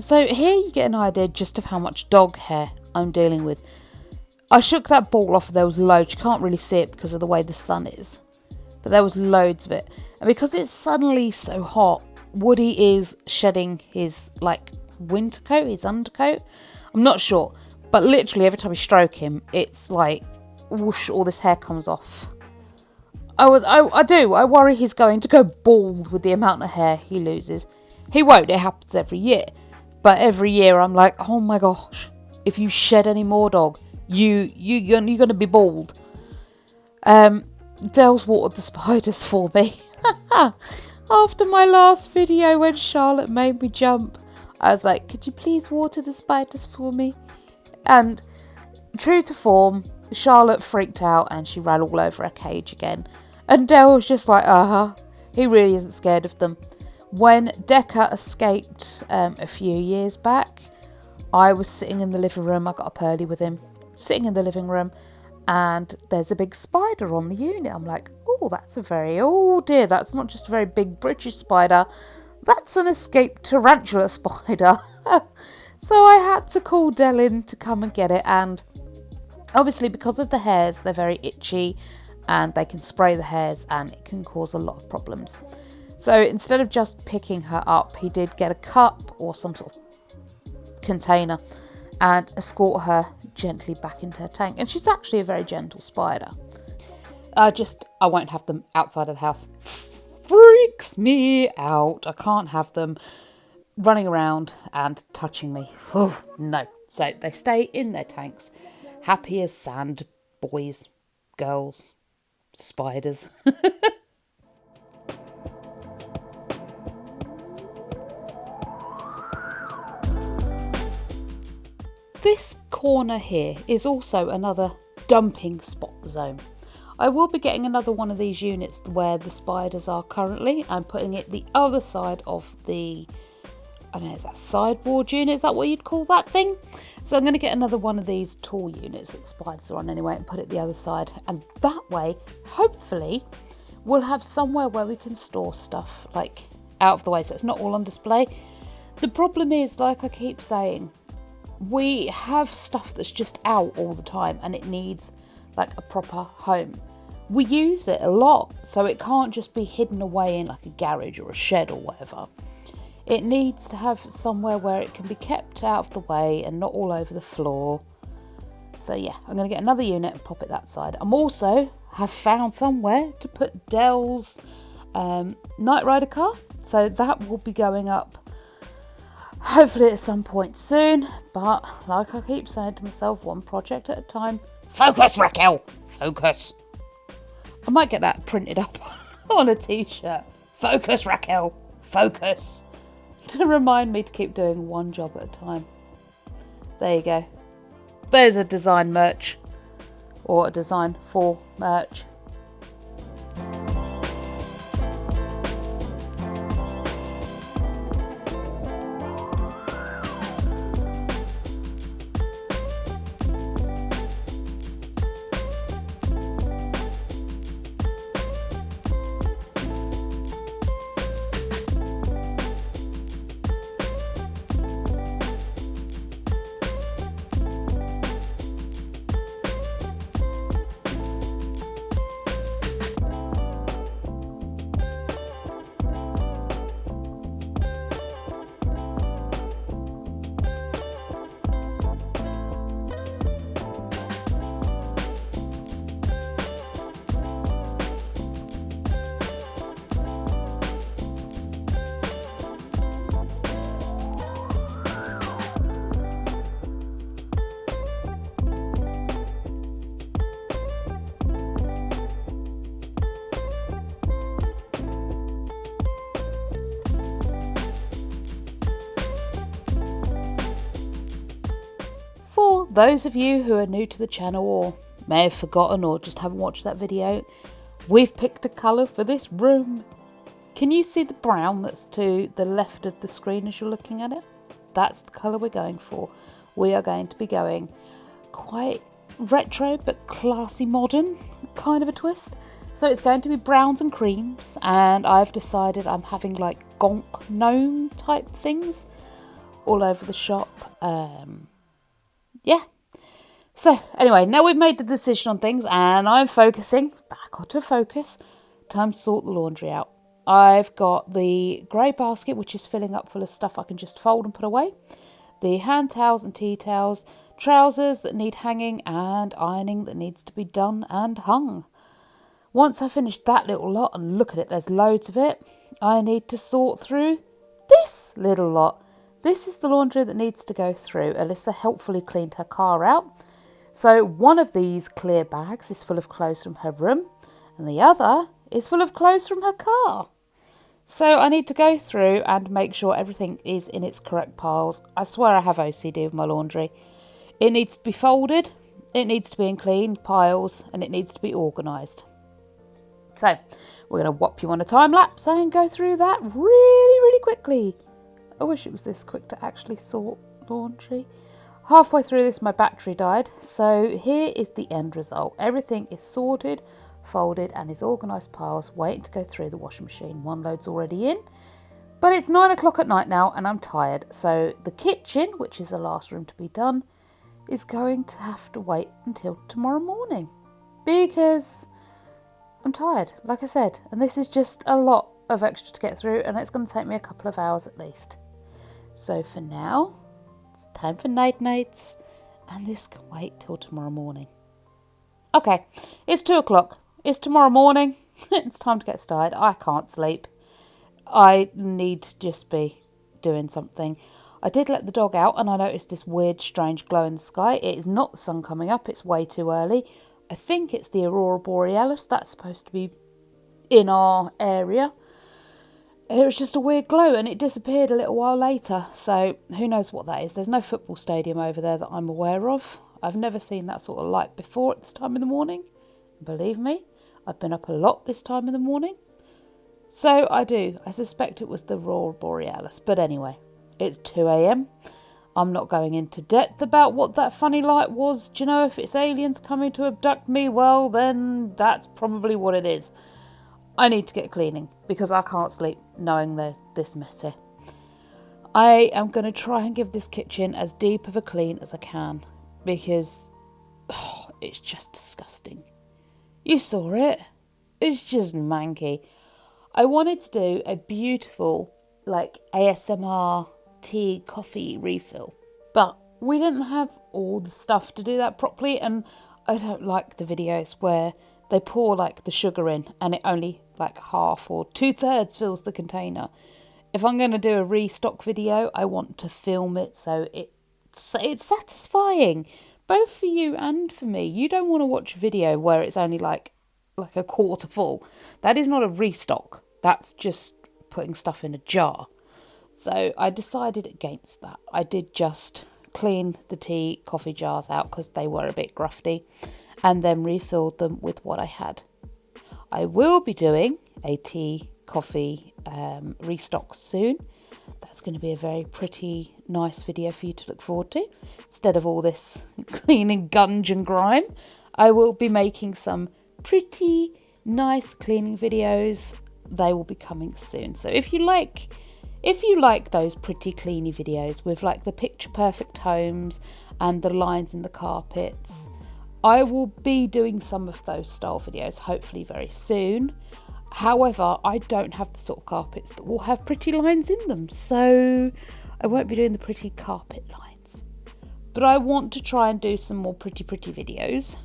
So here you get an idea just of how much dog hair I'm dealing with. I shook that ball off, there was loads. You can't really see it because of the way the sun is, but there was loads of it. And because it's suddenly so hot, Woody is shedding his like winter coat, his undercoat. I'm not sure, but literally every time you stroke him, it's like whoosh, all this hair comes off. I worry he's going to go bald with the amount of hair he loses. He won't, it happens every year. But every year I'm like, oh my gosh, if you shed any more, dog, you're going to be bald. Dell's watered the spiders for me. After my last video when Charlotte made me jump, I was like, could you please water the spiders for me? And true to form, Charlotte freaked out and she ran all over her cage again. And Dell was just like, he really isn't scared of them. When Decker escaped a few years back, I was sitting in the living room. I got up early with him, sitting in the living room, and there's a big spider on the unit. I'm like, oh, oh dear, that's not just a very big British spider. That's an escaped tarantula spider. So I had to call Dell in to come and get it. And obviously because of the hairs, they're very itchy and they can spray the hairs and it can cause a lot of problems. So instead of just picking her up, he did get a cup or some sort of container and escort her gently back into her tank. And she's actually a very gentle spider. I won't have them outside of the house. Freaks me out. I can't have them running around and touching me. Oh, no. So they stay in their tanks. Happy as sand, boys, girls, spiders. This corner here is also another dumping spot zone. I will be getting another one of these units where the spiders are currently and putting it the other side of the, I don't know, is that sideboard unit? Is that what you'd call that thing? So I'm going to get another one of these tall units that spiders are on anyway and put it the other side. And that way, hopefully, we'll have somewhere where we can store stuff like out of the way so it's not all on display. The problem is, like I keep saying, we have stuff that's just out all the time and it needs like a proper home. We use it a lot, so it can't just be hidden away in like a garage or a shed or whatever. It needs to have somewhere where it can be kept out of the way and not all over the floor. So yeah, I'm going to get another unit and pop it that side. I'm also have found somewhere to put Dell's Knight Rider car, so that will be going up hopefully at some point soon, but like I keep saying to myself, one project at a time. Focus, Raquel! Focus! I might get that printed up on a t-shirt. Focus, Raquel! Focus! To remind me to keep doing one job at a time. There you go. There's a design merch. Or a design for merch. For those of you who are new to the channel or may have forgotten or just haven't watched that video, we've picked a colour for this room. Can you see the brown that's to the left of the screen as you're looking at it? That's the colour we're going for. We are going to be going quite retro but classy modern kind of a twist. So it's going to be browns and creams, and I've decided I'm having like gonk gnome type things. all over the shop. Yeah. So anyway, now we've made the decision on things and I'm focusing back onto focus. Time to sort the laundry out. I've got the grey basket, which is filling up full of stuff I can just fold and put away. The hand towels and tea towels, trousers that need hanging and ironing that needs to be done and hung. Once I finish that little lot, and look at it, there's loads of it, I need to sort through this little lot. This is the laundry that needs to go through. Alyssa helpfully cleaned her car out. So one of these clear bags is full of clothes from her room and the other is full of clothes from her car. So I need to go through and make sure everything is in its correct piles. I swear I have OCD with my laundry. It needs to be folded, it needs to be in clean piles, and it needs to be organised. So we're going to whop you on a time lapse and go through that really, really quickly. I wish it was this quick to actually sort laundry. Halfway through this, my battery died. So here is the end result. Everything is sorted, folded and is organised piles waiting to go through the washing machine. One load's already in, but it's 9 o'clock at night now and I'm tired. So the kitchen, which is the last room to be done, is going to have to wait until tomorrow morning because I'm tired, like I said, and this is just a lot of extra to get through and it's going to take me a couple of hours at least. So for now, it's time for night-nights and this can wait till tomorrow morning. Okay, it's 2 o'clock. It's tomorrow morning. It's time to get started. I can't sleep. I need to just be doing something. I did let the dog out and I noticed this weird, strange glow in the sky. It is not the sun coming up. It's way too early. I think it's the aurora borealis. That's supposed to be in our area. It was just a weird glow and it disappeared a little while later. So who knows what that is. There's no football stadium over there that I'm aware of. I've never seen that sort of light before at this time in the morning. Believe me, I've been up a lot this time in the morning. So I suspect it was the aurora borealis. But anyway, it's 2 a.m. I'm not going into depth about what that funny light was. Do you know, if it's aliens coming to abduct me, well, then that's probably what it is. I need to get cleaning because I can't sleep knowing there's this mess here. I am going to try and give this kitchen as deep of a clean as I can because it's just disgusting. You saw it. It's just manky. I wanted to do a beautiful like ASMR tea coffee refill, but we didn't have all the stuff to do that properly, and I don't like the videos where they pour like the sugar in and it only like half or 2/3 fills the container. If I'm going to do a restock video, I want to film it so it's satisfying both for you and for me. You don't want to watch a video where it's only like a quarter full. That is not a restock. That's just putting stuff in a jar. So I decided against that. I did just clean the tea coffee jars out because they were a bit grufty and then refilled them with what I had. I will be doing a tea coffee restock soon. That's going to be a very pretty nice video for you to look forward to. Instead of all this cleaning gunge and grime, I will be making some pretty nice cleaning videos. They will be coming soon. So if you like those pretty cleany videos with like the picture perfect homes and the lines in the carpets, I will be doing some of those style videos hopefully very soon. However, I don't have the sort of carpets that will have pretty lines in them, so I won't be doing the pretty carpet lines. But I want to try and do some more pretty videos.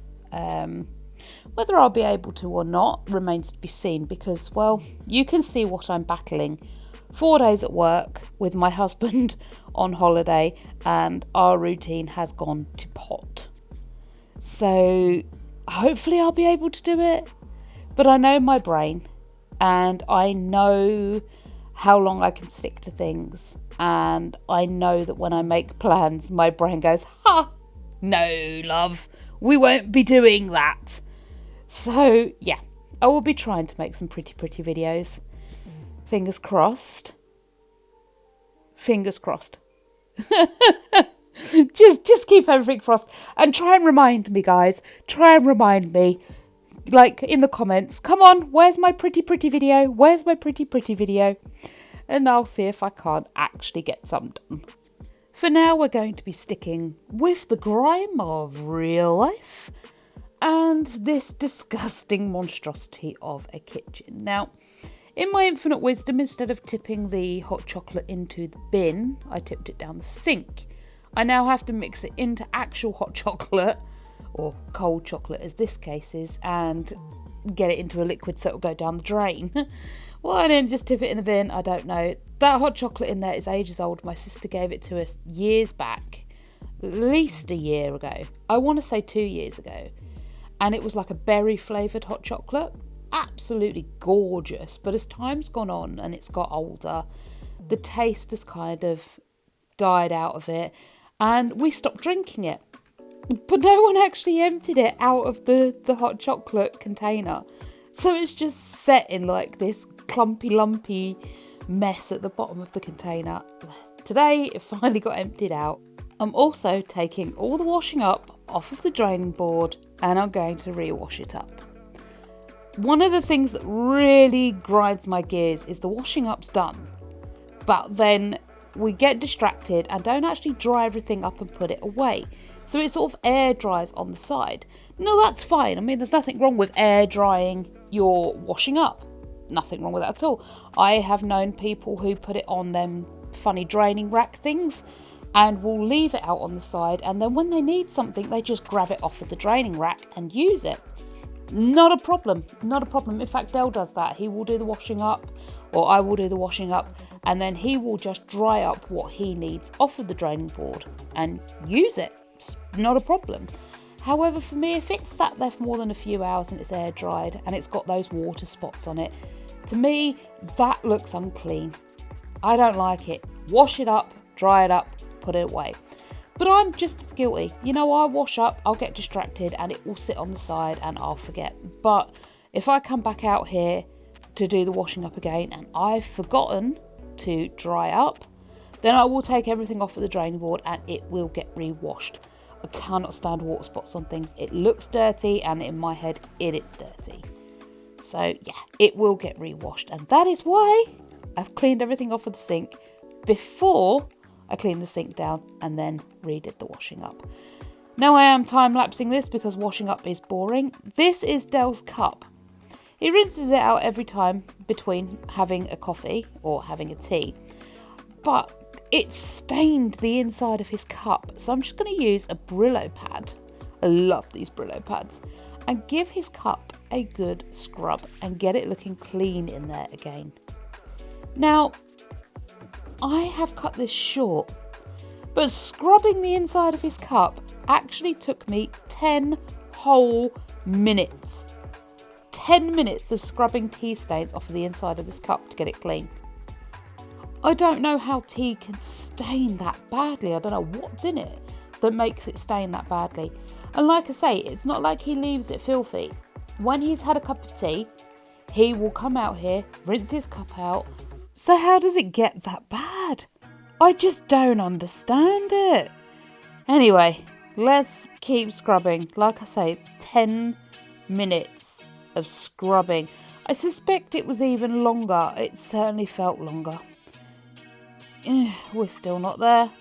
Whether I'll be able to or not remains to be seen because, well, you can see what I'm battling. 4 days at work with my husband on holiday and our routine has gone to pot. So hopefully I'll be able to do it. But I know my brain and I know how long I can stick to things. And I know that when I make plans, my brain goes, ha, no, love, we won't be doing that. So yeah, I will be trying to make some pretty videos. Fingers crossed. Fingers crossed. just keep everything crossed and try and remind me, guys. Try and remind me, like in the comments. Come on, where's my pretty video? Where's my pretty video? And I'll see if I can't actually get some done. For now, we're going to be sticking with the grime of real life and this disgusting monstrosity of a kitchen. Now, in my infinite wisdom, instead of tipping the hot chocolate into the bin, I tipped it down the sink. I now have to mix it into actual hot chocolate, or cold chocolate as this case is, and get it into a liquid so it'll go down the drain. Why didn't just tip it in the bin? I don't know. That hot chocolate in there is ages old. My sister gave it to us years back, at least a year ago. I want to say 2 years ago. And it was like a berry flavoured hot chocolate. Absolutely gorgeous. But as time's gone on and it's got older, the taste has kind of died out of it. And we stopped drinking it. But no one actually emptied it out of the hot chocolate container. So it's just set in like this clumpy, lumpy mess at the bottom of the container. Today, it finally got emptied out. I'm also taking all the washing up off of the draining board and I'm going to rewash it up. One of the things that really grinds my gears is the washing up's done. But then we get distracted and don't actually dry everything up and put it away. So it sort of air dries on the side. No, that's fine. I mean, there's nothing wrong with air drying your washing up. Nothing wrong with that at all. I have known people who put it on them funny draining rack things and will leave it out on the side, and then when they need something, they just grab it off of the draining rack and use it. Not a problem. Not a problem. In fact, Dell does that. He will do the washing up, or I will do the washing up, and then he will just dry up what he needs off of the draining board and use it. It's not a problem. However, for me, if it's sat there for more than a few hours and it's air dried and it's got those water spots on it, to me, that looks unclean. I don't like it. Wash it up, dry it up, put it away. But I'm just as guilty. You know, I wash up, I'll get distracted and it will sit on the side and I'll forget. But if I come back out here to do the washing up again and I've forgotten to dry up, then I will take everything off of the draining board and it will get re-washed. I cannot stand water spots on things. It looks dirty and in my head it is dirty. So yeah, it will get re-washed, and that is why I've cleaned everything off of the sink before I cleaned the sink down and then redid the washing up. Now I am time-lapsing this because washing up is boring. This is Dell's cup. He rinses it out every time between having a coffee or having a tea, but it stained the inside of his cup, so I'm just going to use a Brillo pad. I love these Brillo pads. And give his cup a good scrub and get it looking clean in there again. Now, I have cut this short, but scrubbing the inside of his cup actually took me 10 whole minutes. 10 minutes of scrubbing tea stains off of the inside of this cup to get it clean. I don't know how tea can stain that badly. I don't know what's in it that makes it stain that badly. And like I say, it's not like he leaves it filthy. When he's had a cup of tea, he will come out here, rinse his cup out. So how does it get that bad? I just don't understand it. Anyway, let's keep scrubbing. Like I say, 10 minutes of scrubbing. I suspect it was even longer. It certainly felt longer. We're still not there.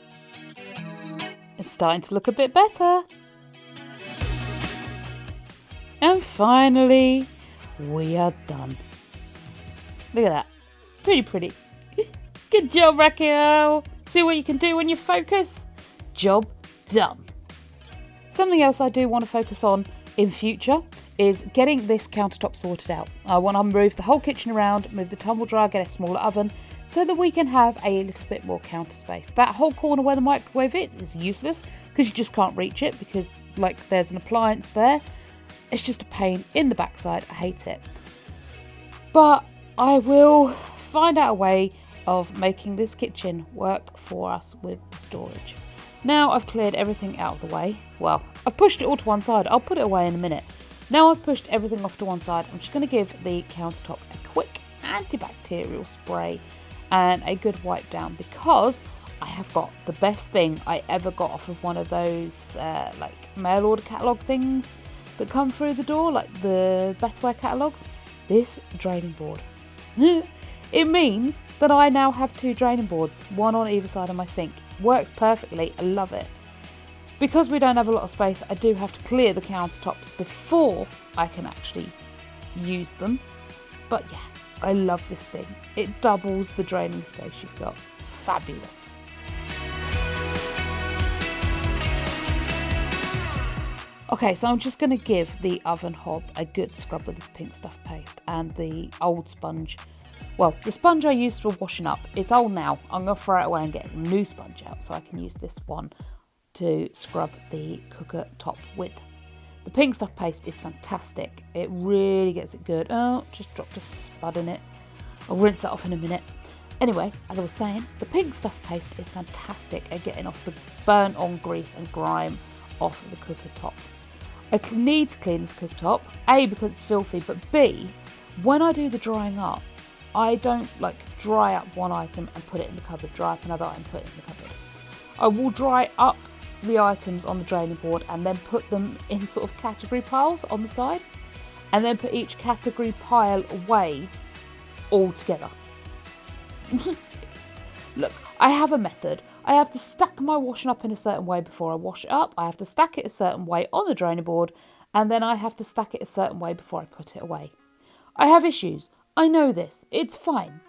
It's starting to look a bit better. And finally, we are done. Look at that. Pretty. Good job, Raquel. See what you can do when you focus? Job done. Something else I do want to focus on in future is getting this countertop sorted out. I want to move the whole kitchen around, move the tumble dryer, get a smaller oven, so that we can have a little bit more counter space. That whole corner where the microwave is useless because you just can't reach it because like there's an appliance there. It's just a pain in the backside. I hate it. But I will find out a way of making this kitchen work for us with the storage. Now I've cleared everything out of the way. Well, I've pushed it all to one side. I'll put it away in a minute. Now I've pushed everything off to one side, I'm just going to give the countertop a quick antibacterial spray and a good wipe down because I have got the best thing I ever got off of one of those like mail order catalogue things that come through the door, like the Betterware catalogues. This draining board. It means that I now have 2 draining boards, one on either side of my sink. works perfectly. I love it. Because we don't have a lot of space, I do have to clear the countertops before I can actually use them. But yeah, I love this thing. It doubles the draining space you've got. Fabulous. Okay, so I'm just going to give the oven hob a good scrub with this pink stuff paste and the old sponge. Well, the sponge I used for washing up, it's old now. I'm going to throw it away and get a new sponge out so I can use this one to scrub the cooker top with. The pink stuff paste is fantastic. It really gets it good. Oh, just dropped a spud in it. I'll rinse that off in a minute. Anyway, as I was saying, the pink stuff paste is fantastic at getting off the burnt on grease and grime off of the cooker top. I need to clean this cooker top, A, because it's filthy, but B, when I do the drying up, I don't like dry up one item and put it in the cupboard, dry up another item, put it in the cupboard. I will dry up the items on the draining board and then put them in sort of category piles on the side, and then put each category pile away all together. Look, I have a method. I have to stack my washing up in a certain way before I wash it up. I have to stack it a certain way on the draining board, and then I have to stack it a certain way before I put it away. I have issues. I know this. It's fine.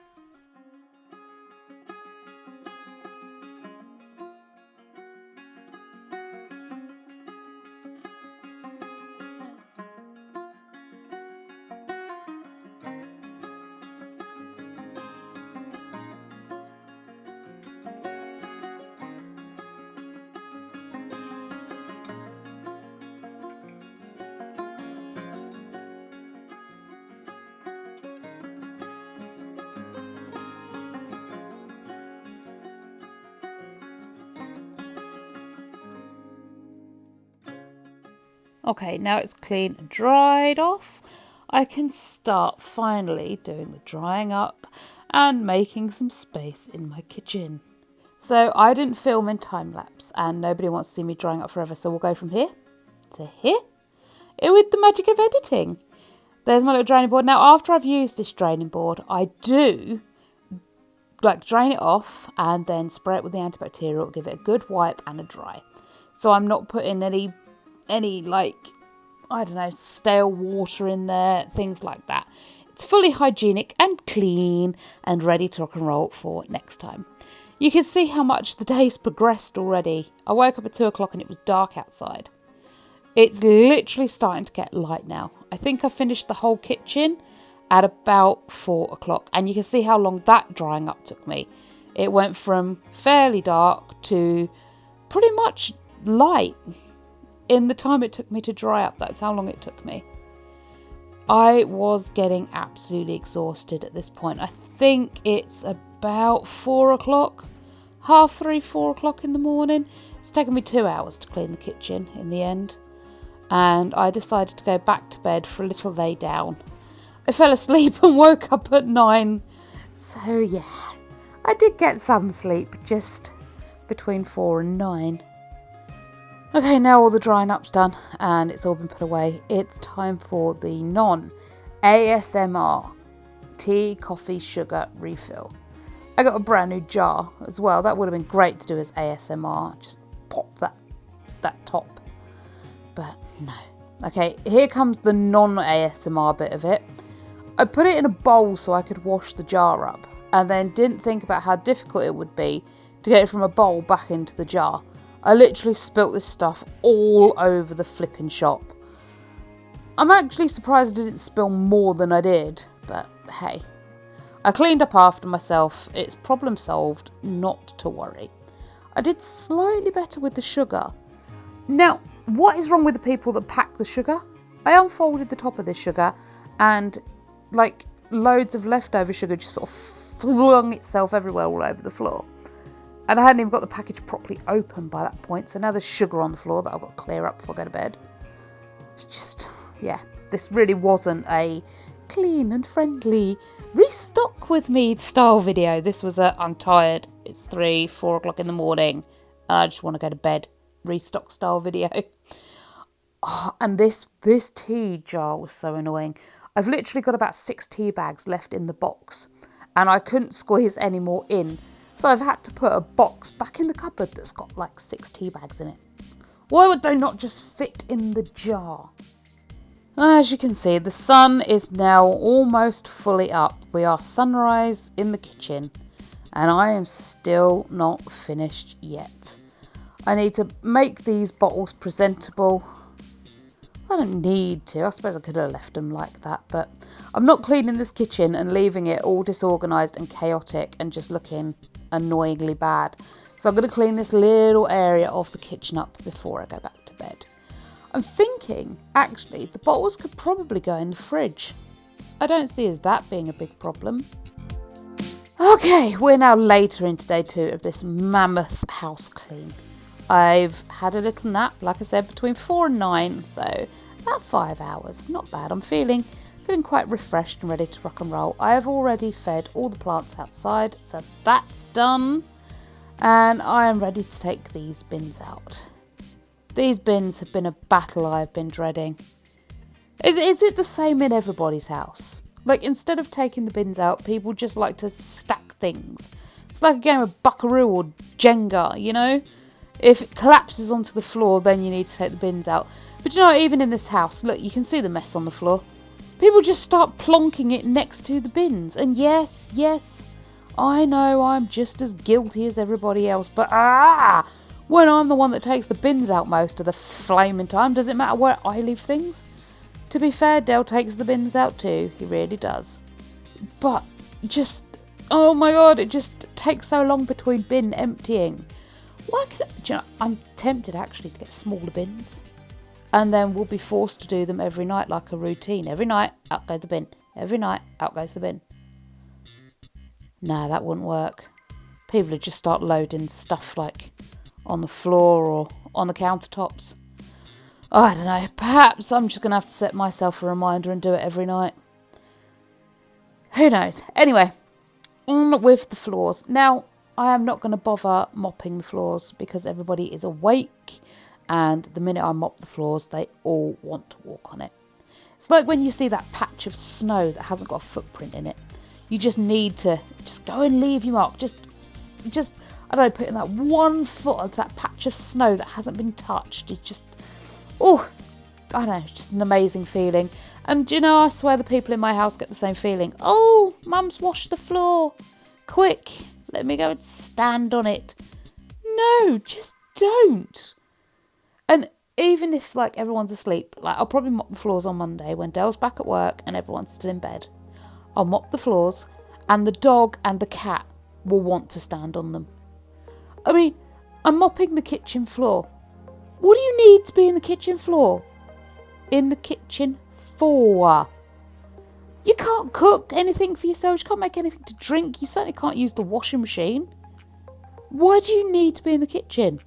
Okay, now it's clean and dried off. I can start finally doing the drying up and making some space in my kitchen. So I didn't film in time lapse and nobody wants to see me drying up forever, so we'll go from here to here with the magic of editing. There's my little draining board. Now after I've used this draining board, I do like drain it off and then spray it with the antibacterial, give it a good wipe and a dry. So I'm not putting any like, I don't know, stale water in there, things like that. It's fully hygienic and clean and ready to rock and roll for next time. You can see how much the day's progressed already. I woke up at 2 o'clock and it was dark outside. It's literally starting to get light now. I think I finished the whole kitchen at about 4 o'clock, and you can see how long that drying up took me. It went from fairly dark to pretty much light. In the time it took me to dry up, that's how long it took me. I was getting absolutely exhausted at this point. I think it's about 4 o'clock, 3:30, 4 o'clock in the morning. It's taken me 2 hours to clean the kitchen in the end. And I decided to go back to bed for a little lay down. I fell asleep and woke up at 9. So yeah, I did get some sleep, just between 4 and 9. Okay, now all the drying up's done and it's all been put away. It's time for the non-ASMR tea, coffee, sugar refill. I got a brand new jar as well. That would have been great to do as ASMR. Just pop that top. But no. Okay, here comes the non-ASMR bit of it. I put it in a bowl so I could wash the jar up, and then didn't think about how difficult it would be to get it from a bowl back into the jar. I literally spilt this stuff all over the flipping shop. I'm actually surprised I didn't spill more than I did, but hey. I cleaned up after myself. It's problem solved, not to worry. I did slightly better with the sugar. Now, what is wrong with the people that pack the sugar? I unfolded the top of this sugar and like loads of leftover sugar just sort of flung itself everywhere all over the floor. And I hadn't even got the package properly open by that point. So now there's sugar on the floor that I've got to clear up before I go to bed. It's just, yeah, this really wasn't a clean and friendly restock with me style video. This was a I'm tired, it's 3, 4 o'clock in the morning, I just want to go to bed restock style video. Oh, and this tea jar was so annoying. I've literally got about 6 tea bags left in the box and I couldn't squeeze any more in. So I've had to put a box back in the cupboard that's got like 6 tea bags in it. Why would they not just fit in the jar? As you can see, the sun is now almost fully up. We are sunrise in the kitchen, and I am still not finished yet. I need to make these bottles presentable. I don't need to. I suppose I could have left them like that, but I'm not cleaning this kitchen and leaving it all disorganised and chaotic and just looking annoyingly bad. So I'm going to clean this little area of the kitchen up before I go back to bed. I'm thinking, actually, the bottles could probably go in the fridge. I don't see as that being a big problem. Okay, we're now later into day 2 of this mammoth house clean. I've had a little nap, like I said, between 4 and 9, so about 5 hours. Not bad. I'm feeling quite refreshed and ready to rock and roll. I have already fed all the plants outside, so that's done. And I am ready to take these bins out. These bins have been a battle I've been dreading. Is it the same in everybody's house? Like, instead of taking the bins out, people just like to stack things. It's like a game of Buckaroo or Jenga, you know? If it collapses onto the floor, then you need to take the bins out. But you know, even in this house, look, you can see the mess on the floor. People just start plonking it next to the bins. And yes, I know I'm just as guilty as everybody else. But when I'm the one that takes the bins out most of the flaming time, does it matter where I leave things? To be fair, Dale takes the bins out too. He really does. But just, oh my God, it just takes so long between bin emptying. I'm tempted actually to get smaller bins. And then we'll be forced to do them every night like a routine. Every night, out goes the bin. Every night, out goes the bin. Nah, that wouldn't work. People would just start loading stuff like on the floor or on the countertops. I don't know. Perhaps I'm just going to have to set myself a reminder and do it every night. Who knows? Anyway, on with the floors. Now, I am not going to bother mopping the floors because everybody is awake, and the minute I mop the floors, they all want to walk on it. It's like when you see that patch of snow that hasn't got a footprint in it. You just need to just go and leave your mark. Just I don't know, putting that 1 foot onto that patch of snow that hasn't been touched. It just, I don't know, it's just an amazing feeling. And you know, I swear the people in my house get the same feeling. Oh, Mum's washed the floor. Quick, let me go and stand on it. No, just don't. And even if like everyone's asleep, like I'll probably mop the floors on Monday when Dale's back at work and everyone's still in bed. I'll mop the floors and the dog and the cat will want to stand on them. I mean, I'm mopping the kitchen floor. What do you need to be in the kitchen floor? In the kitchen for? You can't cook anything for yourself. You can't make anything to drink. You certainly can't use the washing machine. Why do you need to be in the kitchen?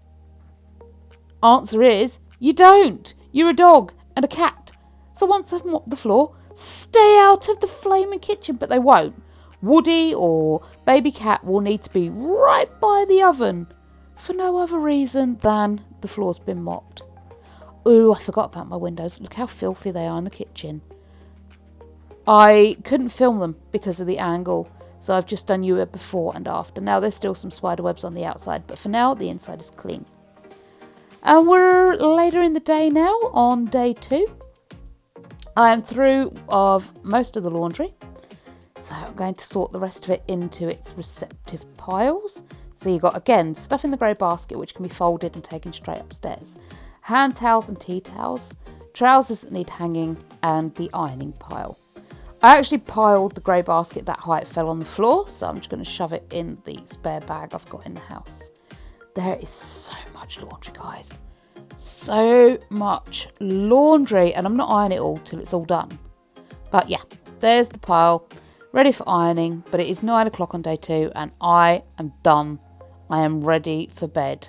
Answer is, you don't. You're a dog and a cat. So once I've mopped the floor, stay out of the flaming kitchen. But they won't. Woody or baby cat will need to be right by the oven for no other reason than the floor's been mopped. Ooh, I forgot about my windows. Look how filthy they are in the kitchen. I couldn't film them because of the angle, so I've just done you a before and after. Now there's still some spider webs on the outside, but for now the inside is clean. And we're later in the day now on day 2. I am through of most of the laundry. So I'm going to sort the rest of it into its receptive piles. So you've got, again, stuff in the grey basket which can be folded and taken straight upstairs. Hand towels and tea towels, trousers that need hanging, and the ironing pile. I actually piled the grey basket that high it fell on the floor, so I'm just going to shove it in the spare bag I've got in the house. There is so much laundry, guys. So much laundry, and I'm not ironing it all till it's all done. But yeah, there's the pile, ready for ironing, but it is 9 o'clock on day 2, and I am done. I am ready for bed.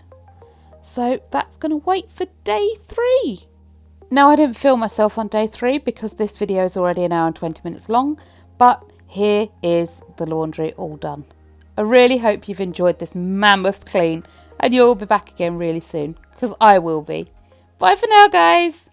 So that's going to wait for day 3. Now, I didn't film myself on day 3 because this video is already an hour and 20 minutes long, but here is the laundry all done. I really hope you've enjoyed this mammoth clean, and you'll be back again really soon, because I will be. Bye for now, guys.